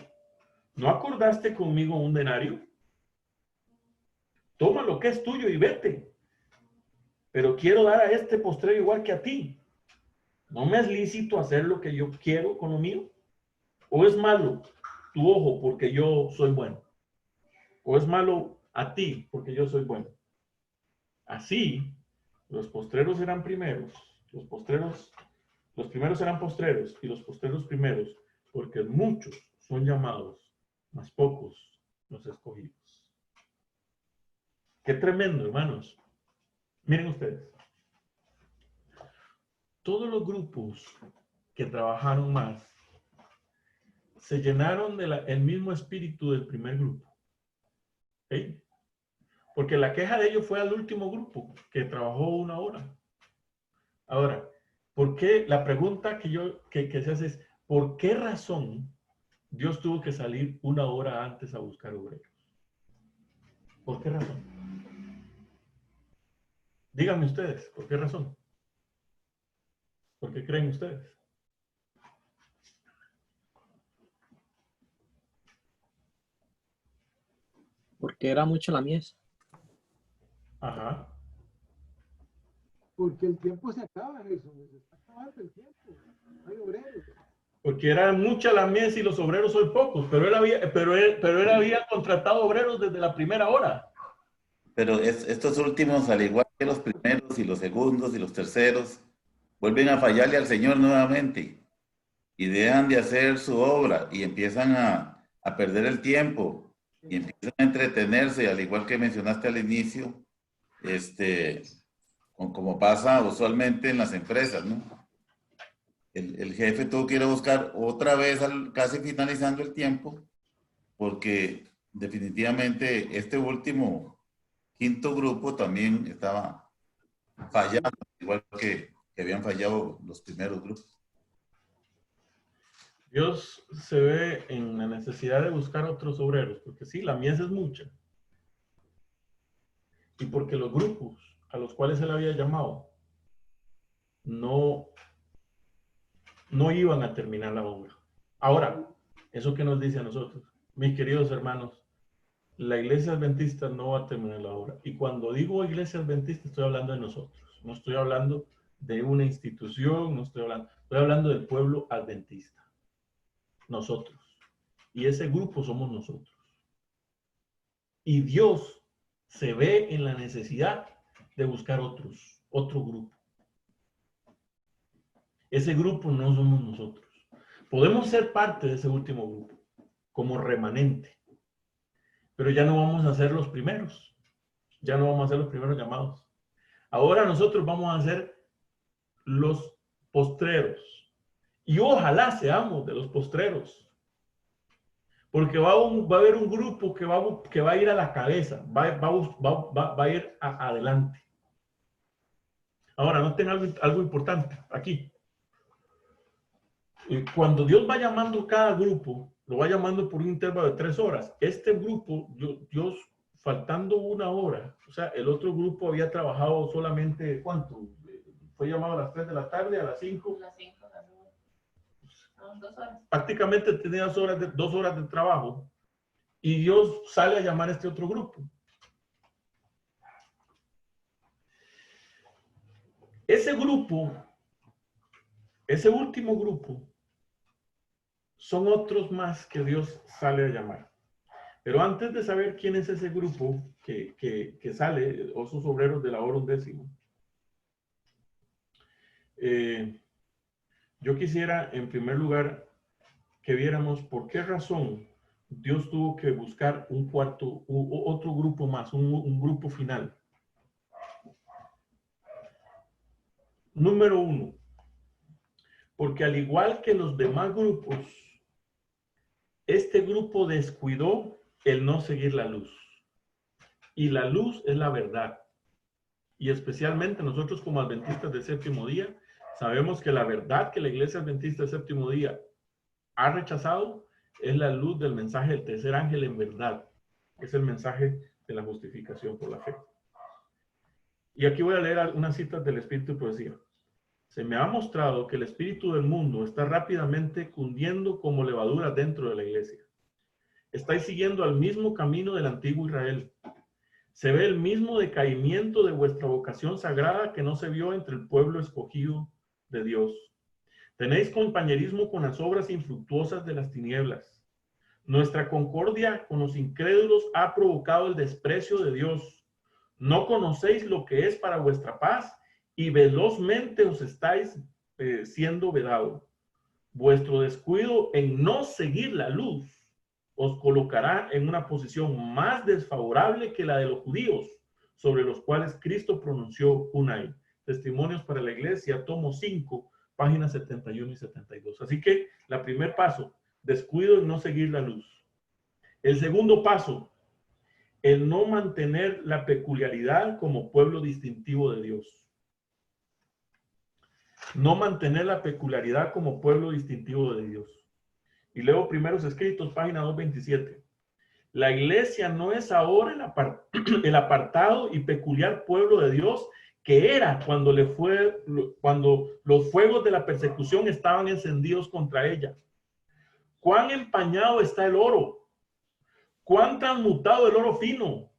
¿No acordaste conmigo un denario? Toma lo que es tuyo y vete. Pero quiero dar a este postrero igual que a ti. ¿No me es lícito hacer lo que yo quiero con lo mío? ¿O es malo tu ojo porque yo soy bueno? ¿O es malo a ti porque yo soy bueno? Así, los postreros eran primeros, los primeros eran postreros y los postreros primeros, porque muchos son llamados, mas pocos los escogidos. Qué tremendo, hermanos. Miren ustedes. Todos los grupos que trabajaron más se llenaron del mismo espíritu del primer grupo. ¿Sí? Porque la queja de ellos fue al último grupo que trabajó una hora. Ahora, ¿por qué? La pregunta que se hace es, ¿por qué razón Dios tuvo que salir una hora antes a buscar obreros? ¿Por qué razón? Díganme ustedes, ¿por qué razón? ¿Por qué creen ustedes? Porque era mucho la mies. Ajá. Porque el tiempo se acaba, eso. Se está acabando el tiempo. No hay obreros. Porque era mucha la mies y los obreros son pocos, pero él había contratado obreros desde la primera hora. Pero estos últimos, al igual que los primeros y los segundos y los terceros, vuelven a fallarle al Señor nuevamente y dejan de hacer su obra y empiezan a perder el tiempo y empiezan a entretenerse, al igual que mencionaste al inicio, como pasa usualmente en las empresas, ¿no? El jefe tuvo que ir a buscar otra vez, casi finalizando el tiempo, porque definitivamente este último, quinto grupo también estaba fallando, igual que habían fallado los primeros grupos. Dios se ve en la necesidad de buscar otros obreros, porque sí, la mies es mucha. Y porque los grupos a los cuales él había llamado no iban a terminar la obra. Ahora, ¿eso qué nos dice a nosotros? Mis queridos hermanos, la iglesia adventista no va a terminar la obra. Y cuando digo iglesia adventista, estoy hablando de nosotros. No estoy hablando de una institución, estoy hablando del pueblo adventista. Nosotros. Y ese grupo somos nosotros. Y Dios se ve en la necesidad de buscar otro grupo. Ese grupo no somos nosotros. Podemos ser parte de ese último grupo, como remanente. Pero ya no vamos a ser los primeros. Ya no vamos a ser los primeros llamados. Ahora nosotros vamos a ser los postreros. Y ojalá seamos de los postreros. Porque va a haber un grupo que va a ir a la cabeza, va a ir adelante. Ahora, noten algo importante aquí. Cuando Dios va llamando cada grupo, lo va llamando por un intervalo de 3 horas. Este grupo, Dios, faltando 1 hora, o sea, el otro grupo había trabajado solamente, ¿cuánto? Fue llamado a las 3 de la tarde, a las 5. Las 5, son 2 horas. Prácticamente tenía 2 horas de trabajo. Y Dios sale a llamar a este otro grupo. Ese grupo, ese último grupo, son otros más que Dios sale a llamar. Pero antes de saber quién es ese grupo que sale, o sus obreros de la hora 11, yo quisiera en primer lugar que viéramos por qué razón Dios tuvo que buscar otro grupo más, un grupo final. Número 1, porque al igual que los demás grupos, este grupo descuidó el no seguir la luz. Y la luz es la verdad. Y especialmente nosotros como adventistas del séptimo día, sabemos que la verdad que la iglesia adventista del séptimo día ha rechazado es la luz del mensaje del tercer ángel en verdad. Es el mensaje de la justificación por la fe. Y aquí voy a leer unas citas del Espíritu y Poesía. Se me ha mostrado que el espíritu del mundo está rápidamente cundiendo como levadura dentro de la iglesia. Estáis siguiendo al mismo camino del antiguo Israel. Se ve el mismo decaimiento de vuestra vocación sagrada que no se vio entre el pueblo escogido de Dios. Tenéis compañerismo con las obras infructuosas de las tinieblas. Nuestra concordia con los incrédulos ha provocado el desprecio de Dios. No conocéis lo que es para vuestra paz y velozmente os estáis siendo vedado. Vuestro descuido en no seguir la luz os colocará en una posición más desfavorable que la de los judíos, sobre los cuales Cristo pronunció un ay. Testimonios para la Iglesia, tomo 5, páginas 71 y 72. Así que, el primer paso, descuido en no seguir la luz. El segundo paso, el no mantener la peculiaridad como pueblo distintivo de Dios. No mantener la peculiaridad como pueblo distintivo de Dios. Y leo Primeros Escritos, página 227. La iglesia no es ahora el apartado y peculiar pueblo de Dios que era cuando los fuegos de la persecución estaban encendidos contra ella. Cuán empañado está el oro, cuán transmutado el oro fino.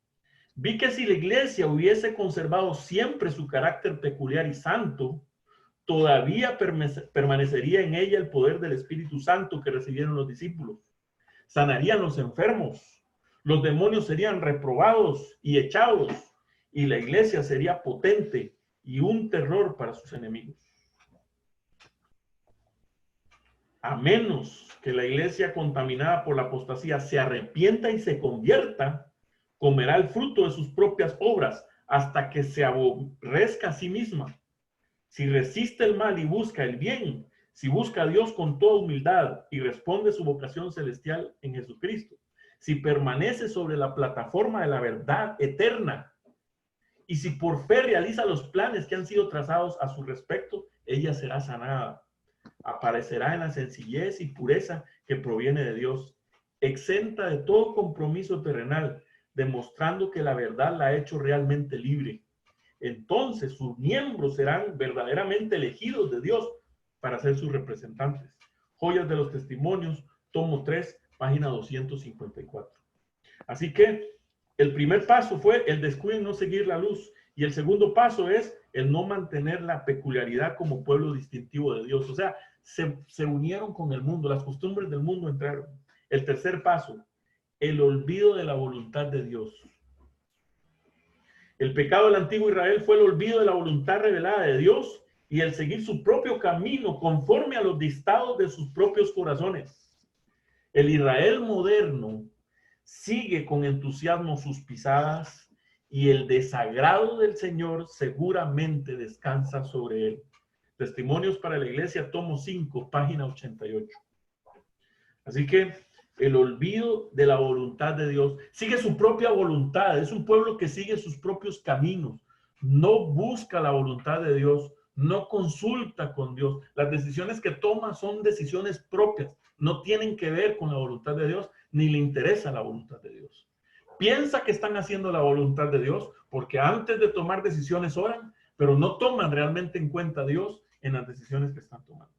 Vi que si la iglesia hubiese conservado siempre su carácter peculiar y santo, todavía permanecería en ella el poder del Espíritu Santo que recibieron los discípulos. Sanarían los enfermos, los demonios serían reprobados y echados, y la iglesia sería potente y un terror para sus enemigos. A menos que la iglesia contaminada por la apostasía se arrepienta y se convierta, comerá el fruto de sus propias obras hasta que se aborrezca a sí misma. Si resiste el mal y busca el bien, si busca a Dios con toda humildad y responde su vocación celestial en Jesucristo, si permanece sobre la plataforma de la verdad eterna y si por fe realiza los planes que han sido trazados a su respecto, ella será sanada. Aparecerá en la sencillez y pureza que proviene de Dios, exenta de todo compromiso terrenal, demostrando que la verdad la ha hecho realmente libre. Entonces sus miembros serán verdaderamente elegidos de Dios para ser sus representantes. Joyas de los Testimonios, tomo 3, página 254. Así que el primer paso fue el descuido en no seguir la luz, y el segundo paso es el no mantener la peculiaridad como pueblo distintivo de Dios. O sea, se unieron con el mundo, las costumbres del mundo entraron. El tercer paso, el olvido de la voluntad de Dios. El pecado del antiguo Israel fue el olvido de la voluntad revelada de Dios y el seguir su propio camino conforme a los dictados de sus propios corazones. El Israel moderno sigue con entusiasmo sus pisadas y el desagrado del Señor seguramente descansa sobre él. Testimonios para la Iglesia, tomo 5, página 88. Así que el olvido de la voluntad de Dios, sigue su propia voluntad, es un pueblo que sigue sus propios caminos, no busca la voluntad de Dios, no consulta con Dios. Las decisiones que toma son decisiones propias, no tienen que ver con la voluntad de Dios, ni le interesa la voluntad de Dios. Piensa que están haciendo la voluntad de Dios porque antes de tomar decisiones oran, pero no toman realmente en cuenta a Dios en las decisiones que están tomando.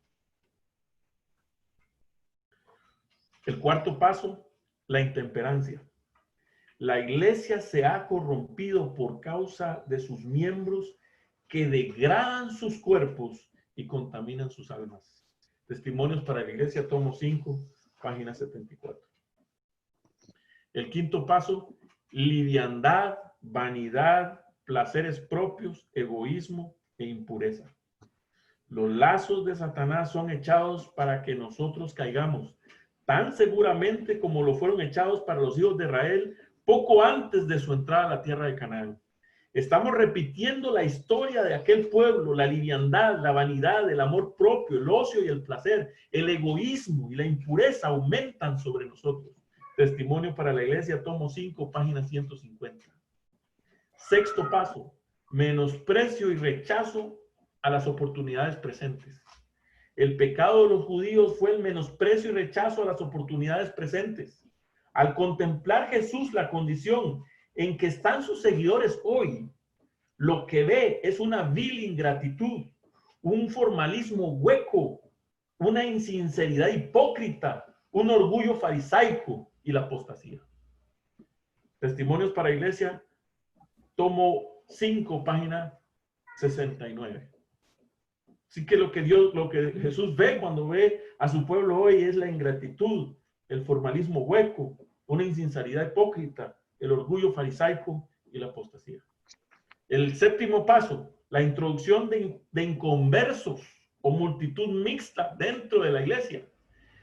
El cuarto paso, la intemperancia. La iglesia se ha corrompido por causa de sus miembros que degradan sus cuerpos y contaminan sus almas. Testimonios para la Iglesia, tomo 5, página 74. El quinto paso, liviandad, vanidad, placeres propios, egoísmo e impureza. Los lazos de Satanás son echados para que nosotros caigamos, tan seguramente como lo fueron echados para los hijos de Israel poco antes de su entrada a la tierra de Canaán. Estamos repitiendo la historia de aquel pueblo, la liviandad, la vanidad, el amor propio, el ocio y el placer, el egoísmo y la impureza aumentan sobre nosotros. Testimonio para la Iglesia, tomo 5, página 150. Sexto paso, menosprecio y rechazo a las oportunidades presentes. El pecado de los judíos fue el menosprecio y rechazo a las oportunidades presentes. Al contemplar Jesús la condición en que están sus seguidores hoy, lo que ve es una vil ingratitud, un formalismo hueco, una insinceridad hipócrita, un orgullo farisaico y la apostasía. Testimonios para Iglesia, tomo 5, página 69. Así que lo que Jesús ve cuando ve a su pueblo hoy es la ingratitud, el formalismo hueco, una insinceridad hipócrita, el orgullo farisaico y la apostasía. El séptimo paso, la introducción de inconversos o multitud mixta dentro de la iglesia.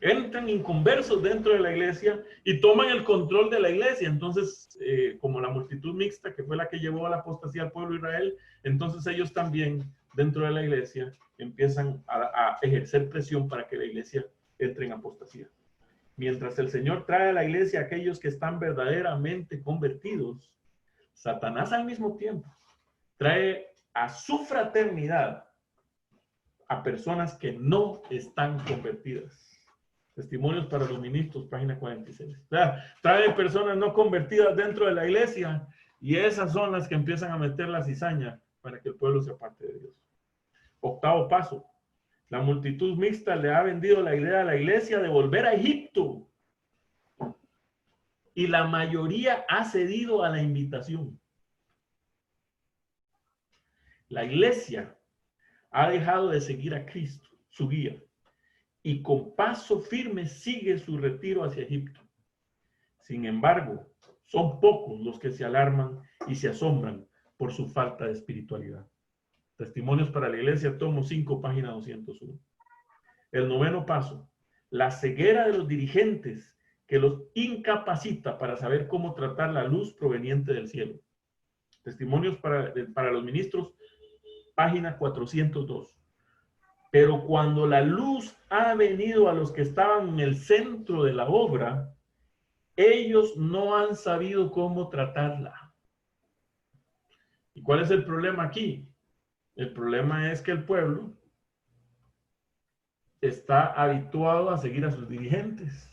Entran inconversos dentro de la iglesia y toman el control de la iglesia. Entonces, como la multitud mixta, que fue la que llevó a la apostasía al pueblo de Israel, entonces ellos también dentro de la iglesia empiezan a ejercer presión para que la iglesia entre en apostasía. Mientras el Señor trae a la iglesia a aquellos que están verdaderamente convertidos, Satanás al mismo tiempo trae a su fraternidad a personas que no están convertidas. Testimonios para los ministros, página 46. O sea, trae personas no convertidas dentro de la iglesia y esas son las que empiezan a meter la cizaña para que el pueblo se aparte de Dios. Octavo paso. La multitud mixta le ha vendido la idea a la iglesia de volver a Egipto. Y la mayoría ha cedido a la invitación. La iglesia ha dejado de seguir a Cristo, su guía, y con paso firme sigue su retiro hacia Egipto. Sin embargo, son pocos los que se alarman y se asombran por su falta de espiritualidad. Testimonios para la Iglesia, tomo 5, página 201. El noveno paso, la ceguera de los dirigentes que los incapacita para saber cómo tratar la luz proveniente del cielo. Testimonios para los ministros, página 402. Pero cuando la luz ha venido a los que estaban en el centro de la obra, ellos no han sabido cómo tratarla. ¿Y cuál es el problema aquí? El problema es que el pueblo está habituado a seguir a sus dirigentes.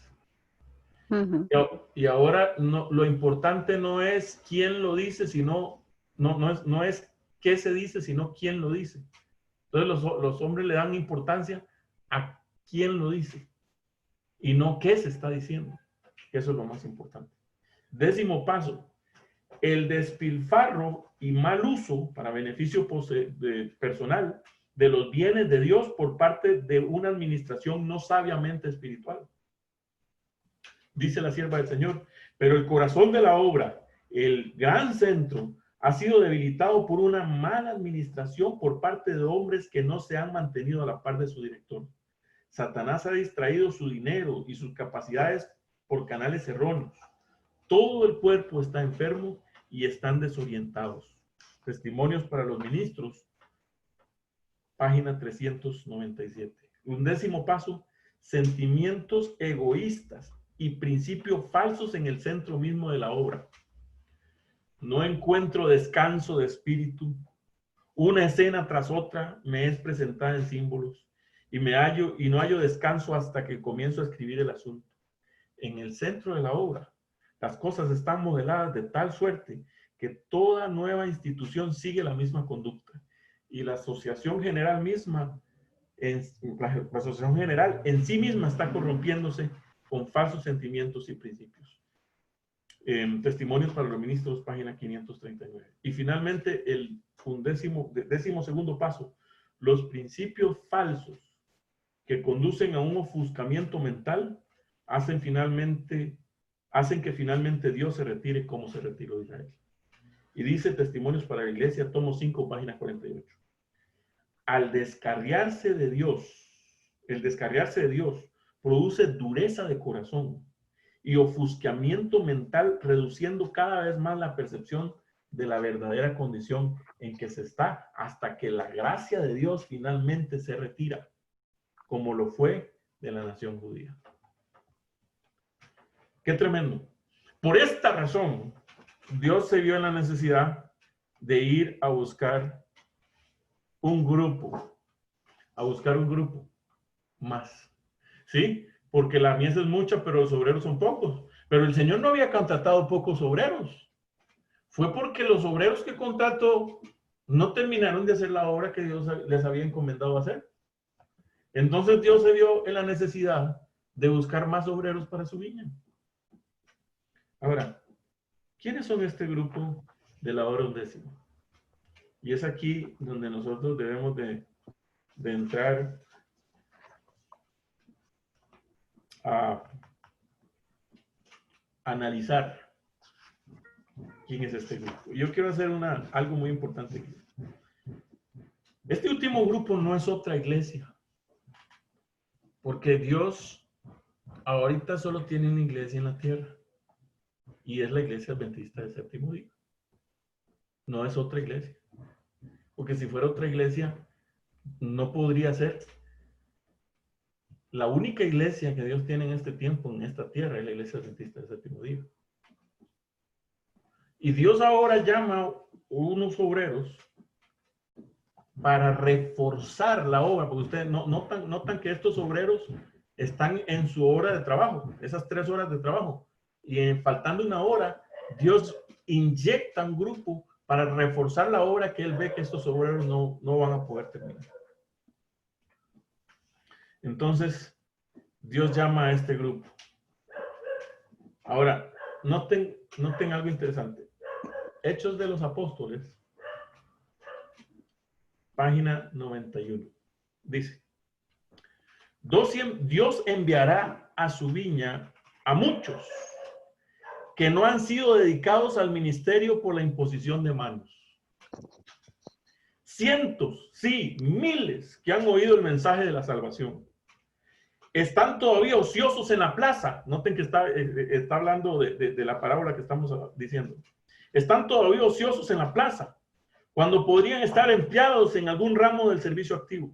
Y ahora lo importante no es quién lo dice, sino no es qué se dice, sino quién lo dice. Entonces los hombres le dan importancia a quién lo dice y no qué se está diciendo. Eso es lo más importante. Décimo paso, el despilfarro y mal uso para beneficio personal de los bienes de Dios por parte de una administración no sabiamente espiritual. Dice la sierva del Señor, pero el corazón de la obra, el gran centro, ha sido debilitado por una mala administración por parte de hombres que no se han mantenido a la par de su director. Satanás ha distraído su dinero y sus capacidades por canales erróneos. Todo el cuerpo está enfermo y están desorientados. Testimonios para los ministros, página 397. 11º paso, sentimientos egoístas y principios falsos en el centro mismo de la obra. No encuentro descanso de espíritu. Una escena tras otra me es presentada en símbolos y no hallo descanso hasta que comienzo a escribir el asunto. En el centro de la obra, las cosas están modeladas de tal suerte que toda nueva institución sigue la misma conducta y la asociación general misma, la asociación general en sí misma está corrompiéndose con falsos sentimientos y principios. Testimonios para los ministros, página 539. Y finalmente, el 12º paso, los principios falsos que conducen a un ofuscamiento mental hacen que finalmente Dios se retire como se retiró de Israel. Y dice Testimonios para la Iglesia, tomo 5, página 48. Al descarriarse de Dios, el descarriarse de Dios produce dureza de corazón y ofuscamiento mental, reduciendo cada vez más la percepción de la verdadera condición en que se está, hasta que la gracia de Dios finalmente se retira, como lo fue de la nación judía. ¡Qué tremendo! Por esta razón, Dios se vio en la necesidad de ir a buscar un grupo más, ¿sí? Porque la mies es mucha, pero los obreros son pocos. Pero el Señor no había contratado pocos obreros. Fue porque los obreros que contrató no terminaron de hacer la obra que Dios les había encomendado hacer. Entonces Dios se vio en la necesidad de buscar más obreros para su viña. Ahora, ¿quiénes son este grupo de la hora 11ª? Y es aquí donde nosotros debemos de entrar a analizar quién es este grupo. Yo quiero hacer algo muy importante aquí. Este último grupo no es otra iglesia, porque Dios ahorita solo tiene una iglesia en la tierra, y es la iglesia adventista del séptimo día. No es otra iglesia, porque si fuera otra iglesia, no podría ser. La única iglesia que Dios tiene en este tiempo, en esta tierra, es la iglesia adventista del séptimo día. Y Dios ahora llama a unos obreros para reforzar la obra, porque ustedes notan que estos obreros están en su hora de trabajo, esas 3 horas de trabajo. Y faltando una hora, Dios inyecta un grupo para reforzar la obra que Él ve que estos obreros no van a poder terminar. Entonces, Dios llama a este grupo. Ahora, noten algo interesante. Hechos de los Apóstoles, página 91. Dice, Dios enviará a su viña a muchos que no han sido dedicados al ministerio por la imposición de manos. Cientos, sí, miles que han oído el mensaje de la salvación. Están todavía ociosos en la plaza. Noten que está hablando de la parábola que estamos diciendo. Están todavía ociosos en la plaza, cuando podrían estar empleados en algún ramo del servicio activo.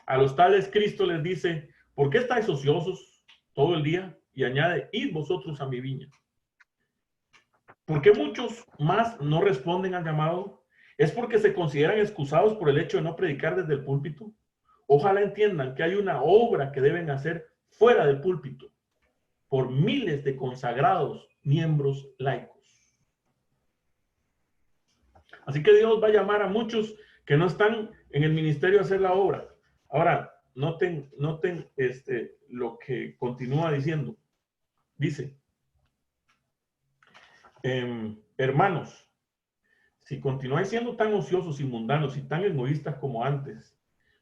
A los tales Cristo les dice, ¿por qué estáis ociosos todo el día? Y añade, id vosotros a mi viña. ¿Por qué muchos más no responden al llamado? ¿Es porque se consideran excusados por el hecho de no predicar desde el púlpito? Ojalá entiendan que hay una obra que deben hacer fuera del púlpito por miles de consagrados miembros laicos. Así que Dios va a llamar a muchos que no están en el ministerio a hacer la obra. Ahora, noten lo que continúa diciendo. Dice, hermanos, si continuáis siendo tan ociosos y mundanos y tan egoístas como antes,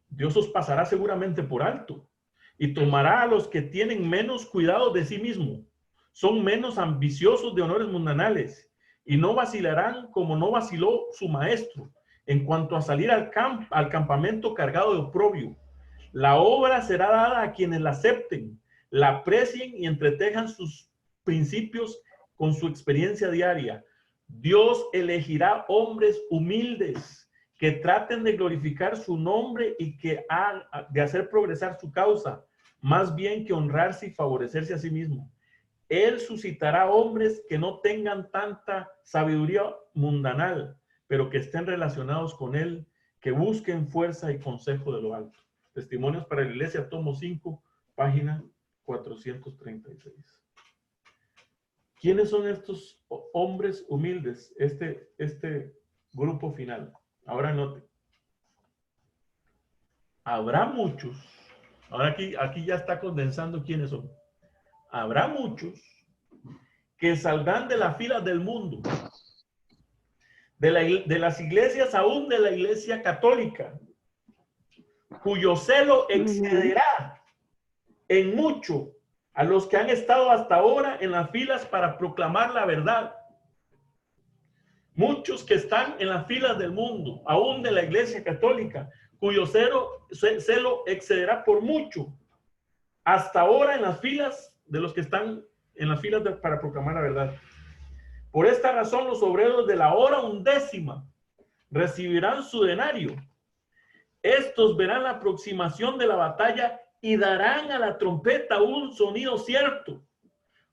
Dios os pasará seguramente por alto y tomará a los que tienen menos cuidado de sí mismo, son menos ambiciosos de honores mundanales y no vacilarán como no vaciló su maestro en cuanto a salir al campamento cargado de oprobio. La obra será dada a quienes la acepten, la aprecien y entretejan sus principios con su experiencia diaria. Dios elegirá hombres humildes que traten de glorificar su nombre y de hacer progresar su causa, más bien que honrarse y favorecerse a sí mismo. Él suscitará hombres que no tengan tanta sabiduría mundanal, pero que estén relacionados con él, que busquen fuerza y consejo de lo alto. Testimonios para la Iglesia, tomo 5, página 436. ¿Quiénes son estos hombres humildes? Este grupo final. Ahora note. Habrá muchos. Ahora aquí ya está condensando quiénes son. Habrá muchos que saldrán de las filas del mundo, de las iglesias, aún de la Iglesia Católica, cuyo celo excederá en mucho a los que han estado hasta ahora en las filas para proclamar la verdad. Muchos que están en las filas del mundo, aún de la Iglesia Católica, cuyo celo excederá por mucho hasta ahora en las filas de los que están en las filas para proclamar la verdad. Por esta razón, los obreros de la hora 11 recibirán su denario. Estos verán la aproximación de la batalla y darán a la trompeta un sonido cierto.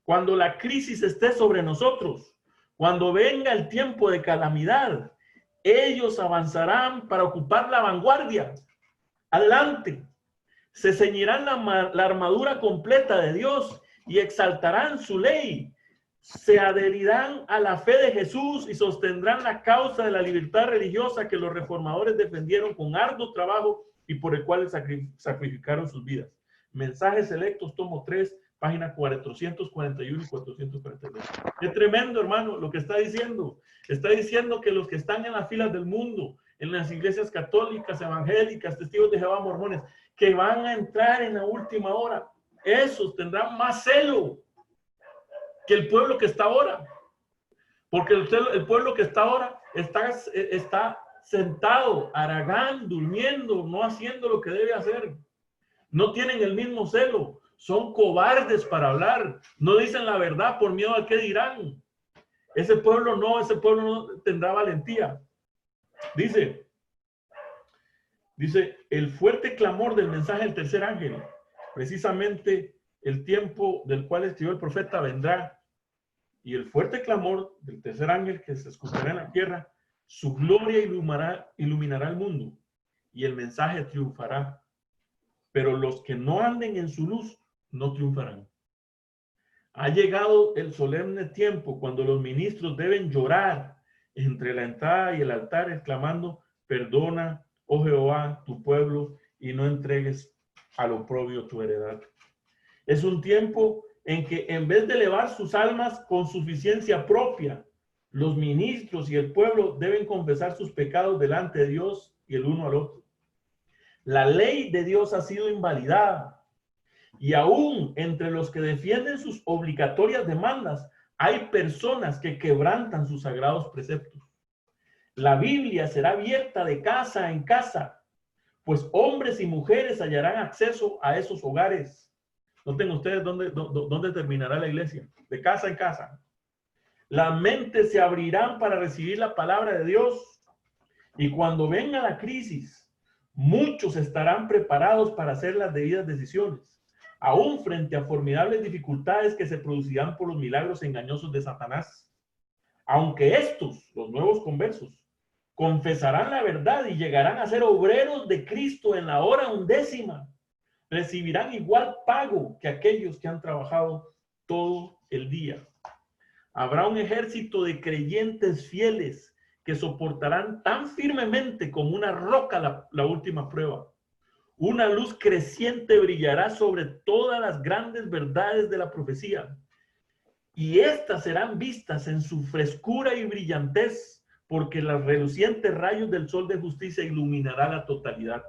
Cuando la crisis esté sobre nosotros, cuando venga el tiempo de calamidad, ellos avanzarán para ocupar la vanguardia. Adelante. Se ceñirán la armadura completa de Dios y exaltarán su ley. Se adherirán a la fe de Jesús y sostendrán la causa de la libertad religiosa que los reformadores defendieron con arduo trabajo y por el cual sacrificaron sus vidas. Mensajes selectos, tomo 3, página 441 y 442. Es tremendo, hermano, lo que está diciendo. Está diciendo que los que están en las filas del mundo, en las iglesias católicas, evangélicas, testigos de Jehová, mormones, que van a entrar en la última hora, esos tendrán más celo que el pueblo que está ahora. Porque el pueblo que está ahora está sentado, haragán, durmiendo, no haciendo lo que debe hacer. No tienen el mismo celo. Son cobardes para hablar. No dicen la verdad por miedo a qué dirán. Ese pueblo no tendrá valentía. Dice, el fuerte clamor del mensaje del tercer ángel, precisamente el tiempo del cual escribió el profeta vendrá, y el fuerte clamor del tercer ángel que se escuchará en la tierra, su gloria iluminará el mundo, y el mensaje triunfará. Pero los que no anden en su luz no triunfarán. Ha llegado el solemne tiempo cuando los ministros deben llorar entre la entrada y el altar, exclamando: perdona, oh Jehová, tu pueblo, y no entregues al oprobio tu heredad. Es un tiempo en que, en vez de elevar sus almas con suficiencia propia, los ministros y el pueblo deben confesar sus pecados delante de Dios y el uno al otro. La ley de Dios ha sido invalidada, y aún entre los que defienden sus obligatorias demandas hay personas que quebrantan sus sagrados preceptos. La Biblia será abierta de casa en casa, pues hombres y mujeres hallarán acceso a esos hogares. Noten ustedes dónde terminará la iglesia, de casa en casa. Las mentes se abrirán para recibir la palabra de Dios, y cuando venga la crisis, muchos estarán preparados para hacer las debidas decisiones, aún frente a formidables dificultades que se producirán por los milagros engañosos de Satanás. Aunque estos, los nuevos conversos, confesarán la verdad y llegarán a ser obreros de Cristo en la hora 11, recibirán igual pago que aquellos que han trabajado todo el día. Habrá un ejército de creyentes fieles que soportarán tan firmemente como una roca la última prueba. Una luz creciente brillará sobre todas las grandes verdades de la profecía, y éstas serán vistas en su frescura y brillantez, porque los relucientes rayos del sol de justicia iluminará la totalidad.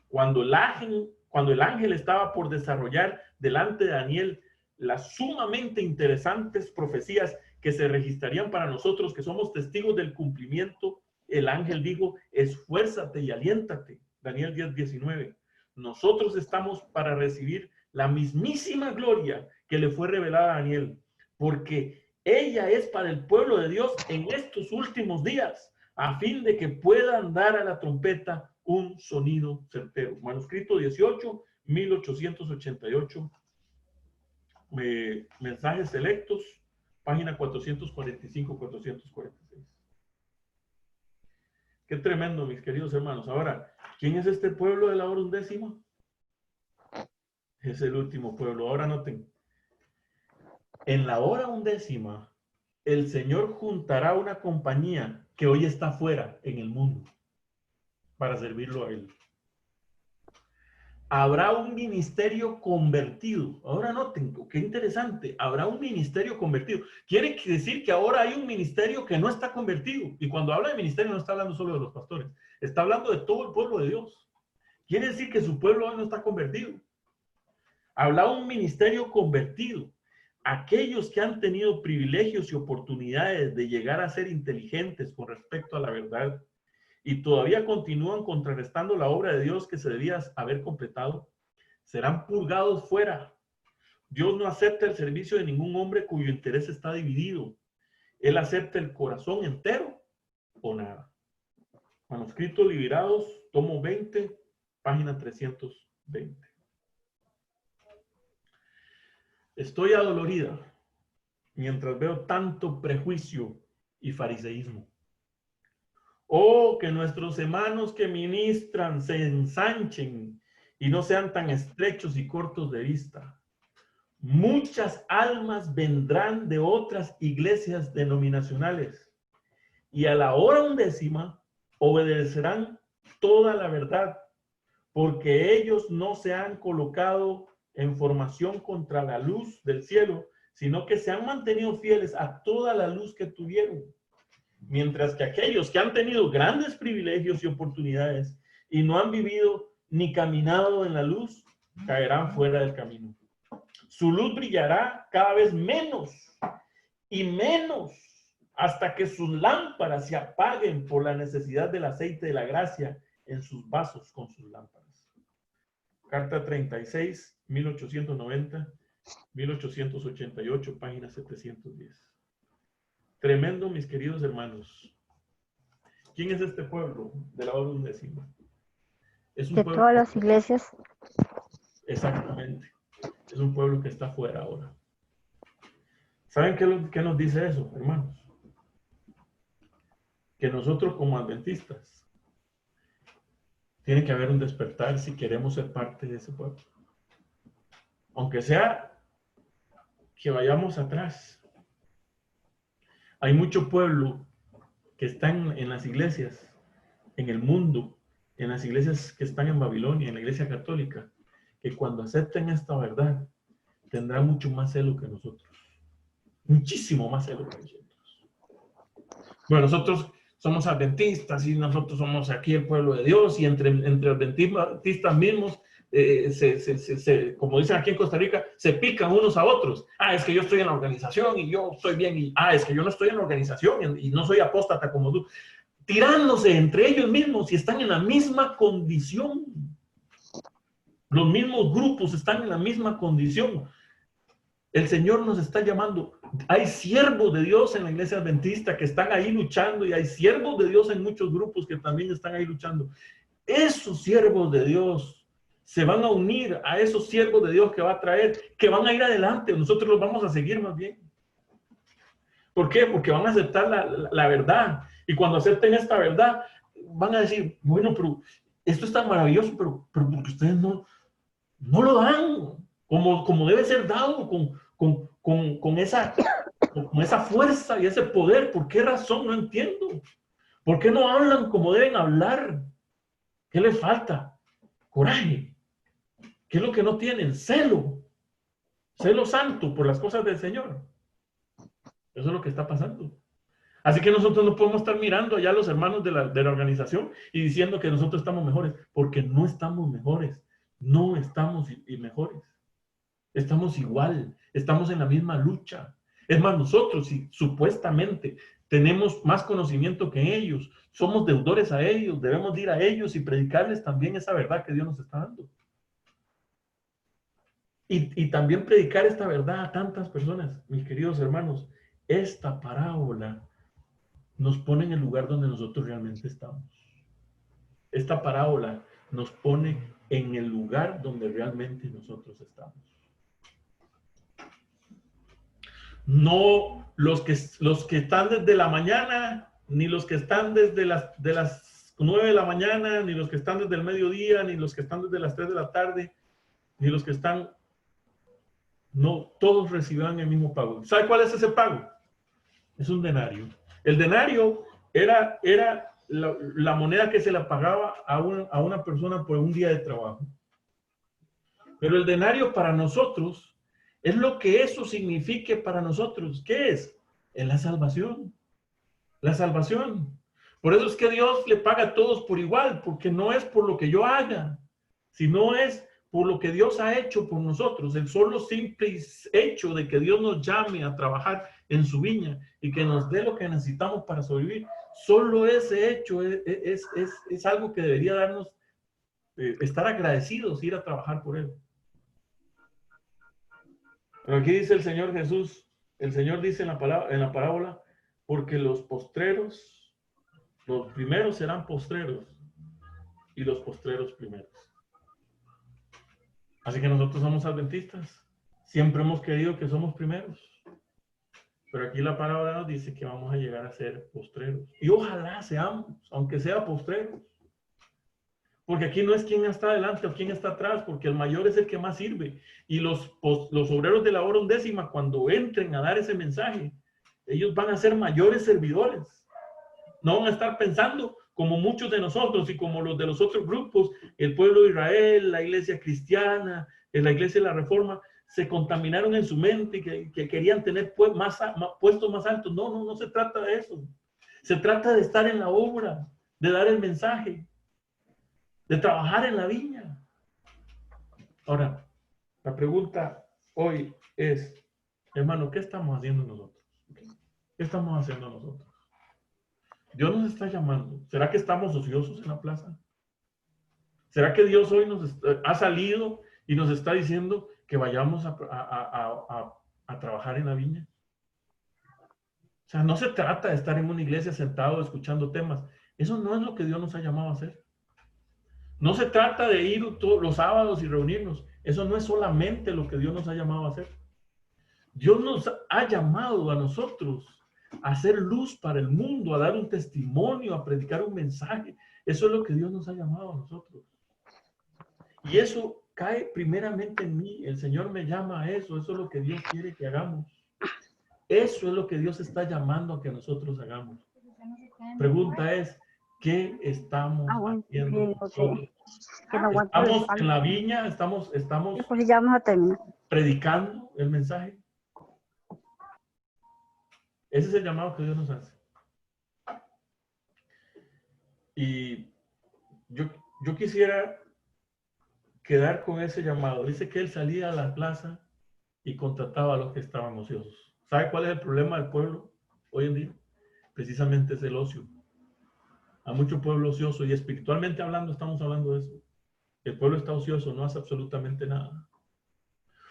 Cuando el ángel estaba por desarrollar delante de Daniel las sumamente interesantes profecías que se registrarían para nosotros que somos testigos del cumplimiento, el ángel dijo: esfuérzate y aliéntate. Daniel 10:19. Nosotros estamos para recibir la mismísima gloria que le fue revelada a Daniel, porque ella es para el pueblo de Dios en estos últimos días, a fin de que puedan dar a la trompeta un sonido certero. Manuscrito 18, 1888, mensajes selectos, página 445-446. Qué tremendo, mis queridos hermanos. Ahora, ¿quién es este pueblo de la hora undécima? Es el último pueblo. Ahora noten, en la hora undécima, el Señor juntará una compañía que hoy está afuera en el mundo para servirlo a Él. Habrá un ministerio convertido. Ahora noten, qué interesante. Habrá un ministerio convertido. Quiere decir que ahora hay un ministerio que no está convertido. Y cuando habla de ministerio no está hablando solo de los pastores. Está hablando de todo el pueblo de Dios. Quiere decir que su pueblo aún no está convertido. Habrá un ministerio convertido. Aquellos que han tenido privilegios y oportunidades de llegar a ser inteligentes con respecto a la verdad y todavía continúan contrarrestando la obra de Dios que se debía haber completado, serán purgados fuera. Dios no acepta el servicio de ningún hombre cuyo interés está dividido. Él acepta el corazón entero o nada. Manuscritos Liberados, tomo 20, página 320. Estoy adolorida mientras veo tanto prejuicio y fariseísmo. Oh, que nuestros hermanos que ministran se ensanchen y no sean tan estrechos y cortos de vista. Muchas almas vendrán de otras iglesias denominacionales y a la hora undécima obedecerán toda la verdad, porque ellos no se han colocado en formación contra la luz del cielo, sino que se han mantenido fieles a toda la luz que tuvieron. Mientras que aquellos que han tenido grandes privilegios y oportunidades y no han vivido ni caminado en la luz, caerán fuera del camino. Su luz brillará cada vez menos y menos hasta que sus lámparas se apaguen por la necesidad del aceite de la gracia en sus vasos con sus lámparas. Carta 36, 1890, 1888, página 710. Tremendo, mis queridos hermanos. ¿Quién es este pueblo de la hora undécima? Es un De pueblo. todas las iglesias. Exactamente. Es un pueblo que está fuera ahora. ¿Saben qué nos dice eso, hermanos? Que nosotros como adventistas tiene que haber un despertar si queremos ser parte de ese pueblo. Aunque sea que vayamos atrás. Hay mucho pueblo que están en las iglesias, en el mundo, en las iglesias que están en Babilonia, en la iglesia católica, que cuando acepten esta verdad, tendrán mucho más celo que nosotros. Muchísimo más celo que nosotros. Bueno, nosotros somos adventistas y nosotros somos aquí el pueblo de Dios y entre adventistas mismos, como dicen aquí en Costa Rica, se pican unos a otros. Ah, es que yo estoy en la organización y yo estoy bien. Y, es que yo no estoy en la organización y no soy apóstata como tú. Tirándose entre ellos mismos y están en la misma condición. Los mismos grupos están en la misma condición. El Señor nos está llamando. Hay siervos de Dios en la iglesia adventista que están ahí luchando y hay siervos de Dios en muchos grupos que también están ahí luchando. Esos siervos de Dios se van a unir a esos siervos de Dios que va a traer, que van a ir adelante. Nosotros los vamos a seguir más bien. ¿Por qué? Porque van a aceptar la verdad. Y cuando acepten esta verdad, van a decir, bueno, pero esto es tan maravilloso, pero porque ustedes no lo dan como debe ser dado, con esa fuerza y ese poder. ¿Por qué razón? No entiendo. ¿Por qué no hablan como deben hablar? ¿Qué les falta? Coraje. ¿Qué es lo que no tienen? Celo. Celo santo por las cosas del Señor. Eso es lo que está pasando. Así que nosotros no podemos estar mirando allá a los hermanos de la organización y diciendo que nosotros estamos mejores, porque no estamos mejores. No estamos mejores. Estamos igual. Estamos en la misma lucha. Es más, nosotros, si supuestamente tenemos más conocimiento que ellos, somos deudores a ellos, debemos ir a ellos y predicarles también esa verdad que Dios nos está dando. Y también predicar esta verdad a tantas personas, mis queridos hermanos. Esta parábola nos pone en el lugar donde nosotros realmente estamos. Esta parábola nos pone en el lugar donde realmente nosotros estamos. No los que están desde la mañana, ni los que están desde las 9 de la mañana, ni los que están desde el mediodía, ni los que están desde las 3 de la tarde, ni los que están... No, todos recibirán el mismo pago. ¿Sabe cuál es ese pago? Es un denario. El denario era la moneda que se le pagaba a una persona por un día de trabajo. Pero el denario para nosotros es lo que eso signifique para nosotros. ¿Qué es? Es la salvación. La salvación. Por eso es que Dios le paga a todos por igual, porque no es por lo que yo haga, sino es por lo que Dios ha hecho por nosotros. El solo simple hecho de que Dios nos llame a trabajar en su viña y que nos dé lo que necesitamos para sobrevivir, solo ese hecho es algo que debería darnos, estar agradecidos, ir a trabajar por él. Pero aquí dice el Señor Jesús, el Señor dice en la parábola, porque los primeros serán postreros y los postreros primeros. Así que nosotros somos adventistas. Siempre hemos creído que somos primeros. Pero aquí la palabra nos dice que vamos a llegar a ser postreros. Y ojalá seamos, aunque sea postreros. Porque aquí no es quién está adelante o quién está atrás, porque el mayor es el que más sirve. Y los obreros de la hora undécima, cuando entren a dar ese mensaje, ellos van a ser mayores servidores. No van a estar pensando como muchos de nosotros y como los de los otros grupos, el pueblo de Israel, la iglesia cristiana, la iglesia de la Reforma, se contaminaron en su mente que querían tener puestos más altos. No se trata de eso. Se trata de estar en la obra, de dar el mensaje, de trabajar en la viña. Ahora, la pregunta hoy es, hermano, ¿qué estamos haciendo nosotros? ¿Qué estamos haciendo nosotros? Dios nos está llamando. ¿Será que estamos ociosos en la plaza? ¿Será que Dios hoy nos ha salido y nos está diciendo que vayamos a trabajar en la viña? O sea, no se trata de estar en una iglesia sentado escuchando temas. Eso no es lo que Dios nos ha llamado a hacer. No se trata de ir todos los sábados y reunirnos. Eso no es solamente lo que Dios nos ha llamado a hacer. Dios nos ha llamado a nosotros a hacer luz para el mundo, a dar un testimonio, a predicar un mensaje. Eso es lo que Dios nos ha llamado a nosotros. Y eso cae primeramente en mí. El Señor me llama a eso. Eso es lo que Dios quiere que hagamos. Eso es lo que Dios está llamando a que nosotros hagamos. Pregunta es, ¿qué estamos haciendo nosotros? ¿Estamos en la viña? ¿Estamos Pues ya vamos a terminar. predicando el mensaje? Ese es el llamado que Dios nos hace. Y yo quisiera quedar con ese llamado. Dice que él salía a la plaza y contrataba a los que estaban ociosos. ¿Sabe cuál es el problema del pueblo hoy en día? Precisamente es el ocio. Hay mucho pueblo ocioso y espiritualmente hablando estamos hablando de eso. El pueblo está ocioso, no hace absolutamente nada.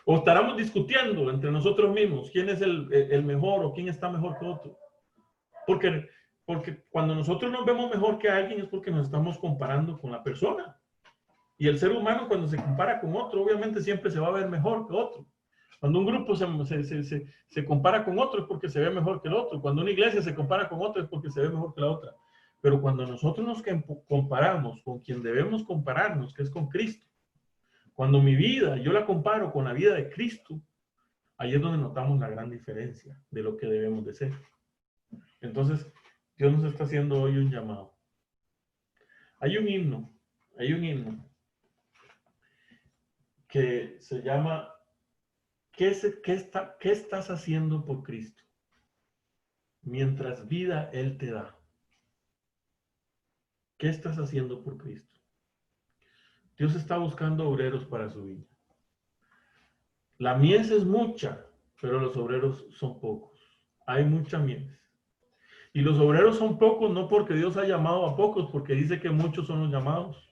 O estaremos discutiendo entre nosotros mismos quién es el mejor o quién está mejor que otro. Porque cuando nosotros nos vemos mejor que alguien es porque nos estamos comparando con la persona. Y el ser humano cuando se compara con otro, obviamente siempre se va a ver mejor que otro. Cuando un grupo se compara con otro es porque se ve mejor que el otro. Cuando una iglesia se compara con otro es porque se ve mejor que la otra. Pero cuando nosotros nos comparamos con quien debemos compararnos, que es con Cristo, cuando mi vida yo la comparo con la vida de Cristo, ahí es donde notamos la gran diferencia de lo que debemos de ser. Entonces, Dios nos está haciendo hoy un llamado. Hay un himno que se llama ¿Qué estás haciendo por Cristo? Mientras vida Él te da. ¿Qué estás haciendo por Cristo? Dios está buscando obreros para su viña. La mies es mucha, pero los obreros son pocos. Hay mucha mies. Y los obreros son pocos no porque Dios ha llamado a pocos, porque dice que muchos son los llamados.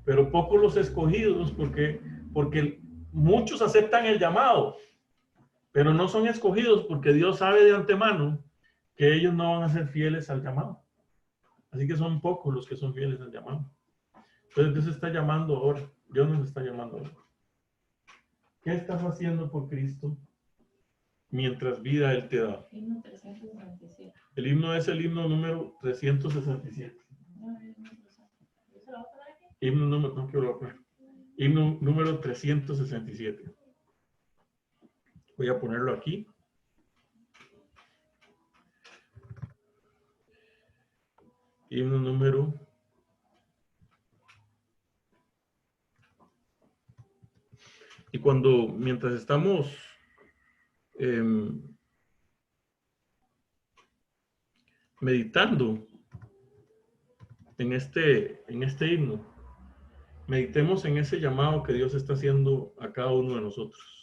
Pero pocos los escogidos porque muchos aceptan el llamado, pero no son escogidos porque Dios sabe de antemano que ellos no van a ser fieles al llamado. Así que son pocos los que son fieles al llamado. Entonces Dios está llamando ahora. Dios nos está llamando ahora. ¿Qué estás haciendo por Cristo mientras vida Él te da? Himno 397. El himno es el himno número 367. Himno número, no quiero lo poner. Himno número 367. Voy a ponerlo aquí. Himno número. Y mientras estamos meditando en este himno, meditemos en ese llamado que Dios está haciendo a cada uno de nosotros.